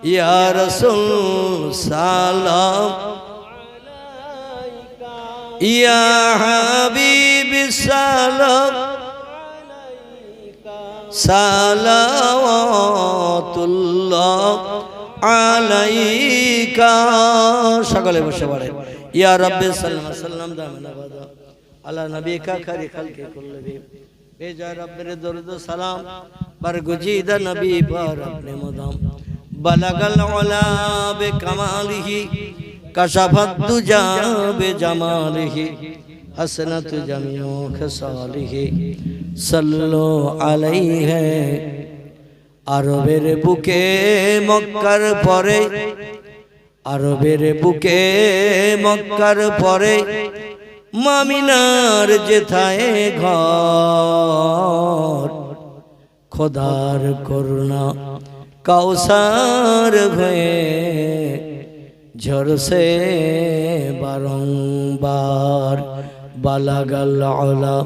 या रसूल सलाम या हबीब सलाम सलावतुल्लाह अलैका सकले बसे पड़े या रब्बे सल्लम दामना बादा अला नबी का खरी खल्के कुल्लबी बेजा रब्बे दरुद सलाम बरगुजीदा नबी पर अपने मुदाम बलगल उला बे कमालिही कशफत दुजा बे जमालिही हसनत जमियो खसालिही सल्लो अलैहि আরবের বুকে মক্কার পরে আরবের বুকে মক্কার পরে মামিনার যেথায় ঘর খোদার করুণা কাউসার হয়ে ঝরসে বারংবার বালাগাল আলা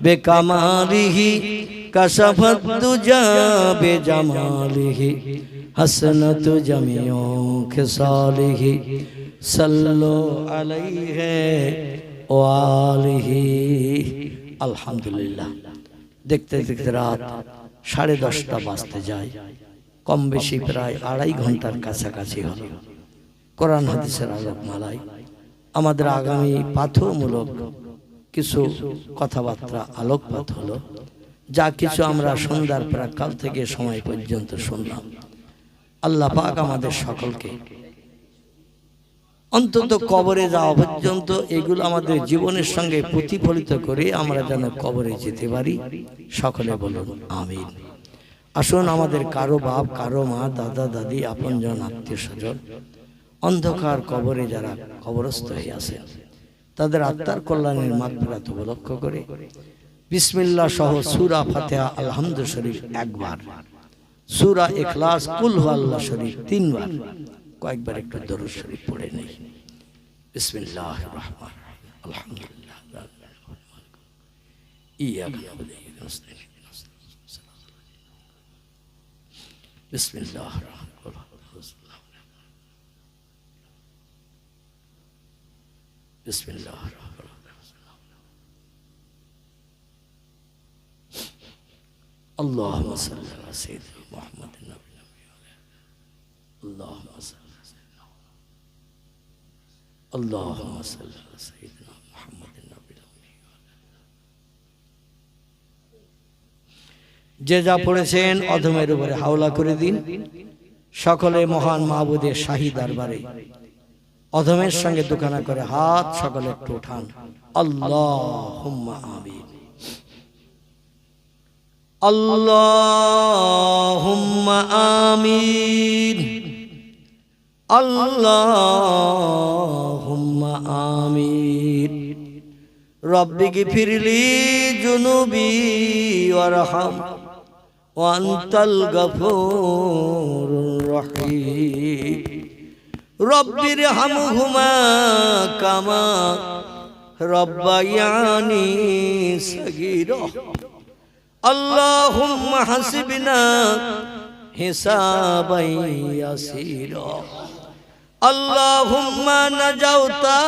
বেকামালিহি कशफत दुजा बेजमालिही हसनत जमियो खिसालिही सल्लो अलैहि वालिही अल्हम्दुलिल्लाह। देखते देखते रात 10:30 बाजते जाए कम बेशी प्राय 2.5 घंटार काछाकाछि हलो। कुरान हादिसेर आलोकमालाय आमादेर आगामी पाठमूलक किछु कथाबार्ता आलोकपात हलो जा किछु आमरा सन्ध्यार प्राक्काल थेके समय पर्यन्त शुनलाम। आल्लाह पाक आमादेर सकलके अंतत कबरे जाওয়া पर्यन्त एगुलो आमादेर जीवनेर संगे प्रतिफलित करे आमरा जेन कबरे जेते पारी सकले बोलुन आमीन। आसुन आमादेर कारो बाप कारो मा दादा दादी आपनजन आत्मीय स्वजन अंधकार कबरे जारा कबरस्थ हये आछेन तादेर आत्मार कल्याणेर मागफिरात उपलक्ष्य करे बिस्मिल्लाह सह सूरा फातिहा अलहम्दु शरीफ एक बार सूरा इखलास कुल हुवल्लाह शरीफ 3 बार कয়েকবার একটু দরুদ শরীফ পড়ে নেই। বিসমিল্লাহির রহমানির রহিম আলহামদুলিল্লাহ ইয়্যাকা না'বুদু ওয়া ইয়্যাকা নাস্তাঈন বিসমিল্লাহির রহমানির রহিম বিসমিল্লাহির اللهم صل على سيدنا محمد النبي اللهم صل على سيدنا اللهم صل على سيدنا محمد النبي যে যা পড়েছেন অধমের উপরে হাওলা করে দিন। সকলে মহান মাহবুদের শাহী দরবারে অধমের সঙ্গে দোকানা করে হাত সকলে একটু উঠান। আল্লাহুম্মা আমিন Allahumma amin Allahumma amin Rabbi gfirli junubi warham wa antal ghafurur rahim Rabbirhamhuma kama rabbayani saghira اللهم حسبنا حسابا يسيرا আল্লাহুম্মা নাজাউতা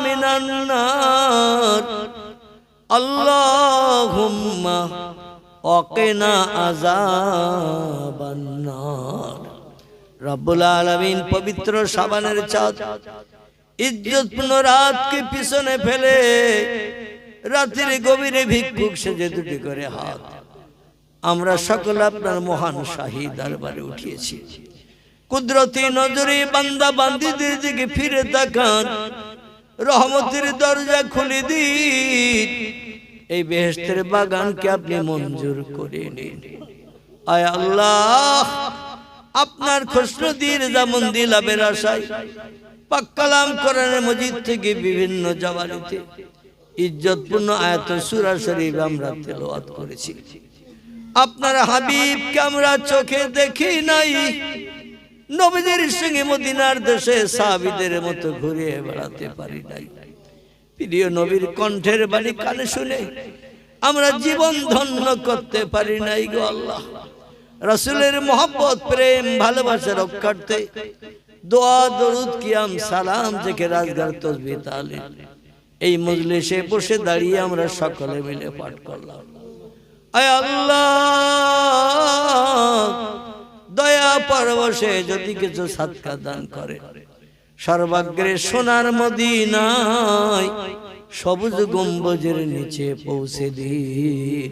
মিনান নার, আল্লাহুম্মা ওয়াকিনা আযাবান নার। রব্বুল আলামিন পবিত্র শাবানের চাঁদ ইজ্জতপূর্ণ রাতকে পিছনে ফেলে রাতের গভীরে ভিক্ষুক সেজে দুটি করে হাত আমরা সকল আপনার মহান শাহী দরবারে উঠিয়েছি। কুদরতি নজরে বান্দা বান্দীদের দিকে ফিরে তাকান, রহমতের দরজা খুলে দিন, এই বেহেশতের বাগানকে আপনি মঞ্জুর করে নিন। আয় আল্লাহ, আপনার খুশনদির যেমন দিলাবের আশায় পাক কালাম কোরআনের মজিদ থেকে বিভিন্ন জবানিতে ইজ্জতপূর্ণ আয়াত সূরা শরীফ আমরা তেলাওয়াত করেছি। আপনার হাবিবকে আমরা চোখে দেখি নাই, নবীদের সঙ্গে মদিনার দেশে সাহাবীদের মতো ঘুরে বেড়াতে পারি নাই। প্রিয় নবীর কণ্ঠের বাণী কানে শুনে আমরা জীবন ধন্য করতে পারি নাই গো আল্লাহ। রাসূলের মহব্বত, প্রেম, ভালোবাসা রক্ষার্থে দোয়া, দরুদ, কিয়াম, সালাম থেকে রাজগার, তাসবিহ, তাহলিল এই মজলিসে বসে দাঁড়িয়ে আমরা সকলে মিলে পাঠ করলাম। আয় আল্লাহ, দয়া পরবশে যদি কিছু সাদকা দান করে, সর্বাগ্রে সোনার মদিনায় সবুজ গম্বুজের নিচে পৌঁছে দিন।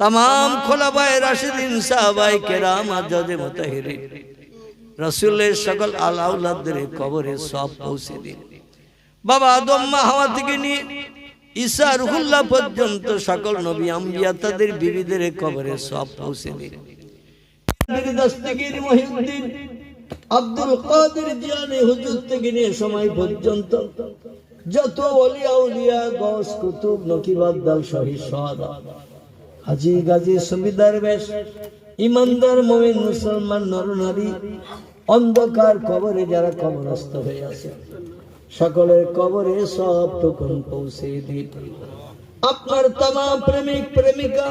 तमाम खुलाफाए राशिদিন, সাহাবায়ে কেরাম, আজওয়াজে মুতাহহিরিন, রাসূলের সকল আল আওলাদের কবরে সওয়াব পৌঁছে দিন। বাবা আদম, মা হাওয়া থেকে নিয়ে ঈসা রুহুল্লাহ পর্যন্ত সকল নবী আম্বিয়া তাদের বিবিদের কবরে সওয়াব পৌঁছে দিন। দস্তগীর মহিউদ্দিন, আব্দুল কাদের জিলানী হুজুর থেকে নিয়ে সময় পর্যন্ত যত ওলি আউলিয়া, গওস, কুতুব, নকিব, আবদাল, শহীদ, শুহাদা, হাজী, গাজী, সুবিদার বেশ, ইমানদার মুমিন মুসলমান নরনারী অন্ধকার কবরে যারা কবরস্থ হয়ে আছে, সকলের কবরে সব টুকুন পৌঁছে দিন। আপনার तमाम প্রেমিক প্রেমিকা,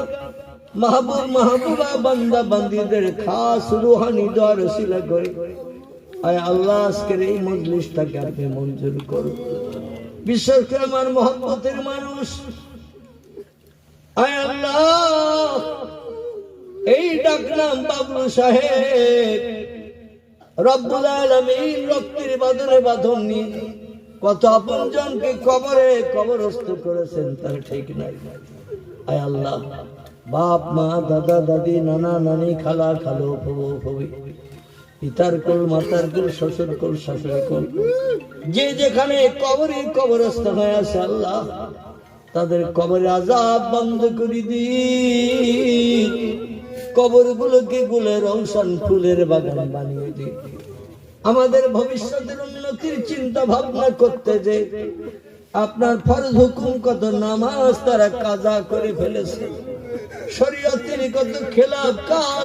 মাহবুব মাহবুবা, বান্দা বান্দীদের খাস রূহানি দোয়ার ওসিলা করে আয় আল্লাহ আজকের এই মজলিসটাকে আপনি মঞ্জুর করুন। বিশেষ করে আমার মহব্বতের মানুষ, আয় আল্লাহ এই ডাকনাম বাবলু সাহেব, রব্বুল আলামিন রক্তের বাঁধনে বাঁধন নিয়ে কত আপনজনকে কবরে কবরস্থ করেছেন তার ঠিক নাই। আয় আল্লাহ, বাপ মা, দাদা দাদি, নানা নানি, খালা খালো, ফুফু ফুফি, পিতার কোল, মাতার কোল, শ্বশুর কোল, শাশুড়ি কোল, যে যেখানে কবরে কবরস্থ হয়ে আছে আল্লাহ তাদের কবরে আযাব বন্ধ করে দিন। কবরগুলোকে গুলে রওশন ফুলের বাগান বানিয়ে দিন। আমাদের ভবিষ্যতের উন্নতির চিন্তা ভাবনা করতে যে আপনার ফরজ হুকুম কত নামাজ তারা কাজা করে ফেলেছে, শরীয়তের কত খেলাফ কাজ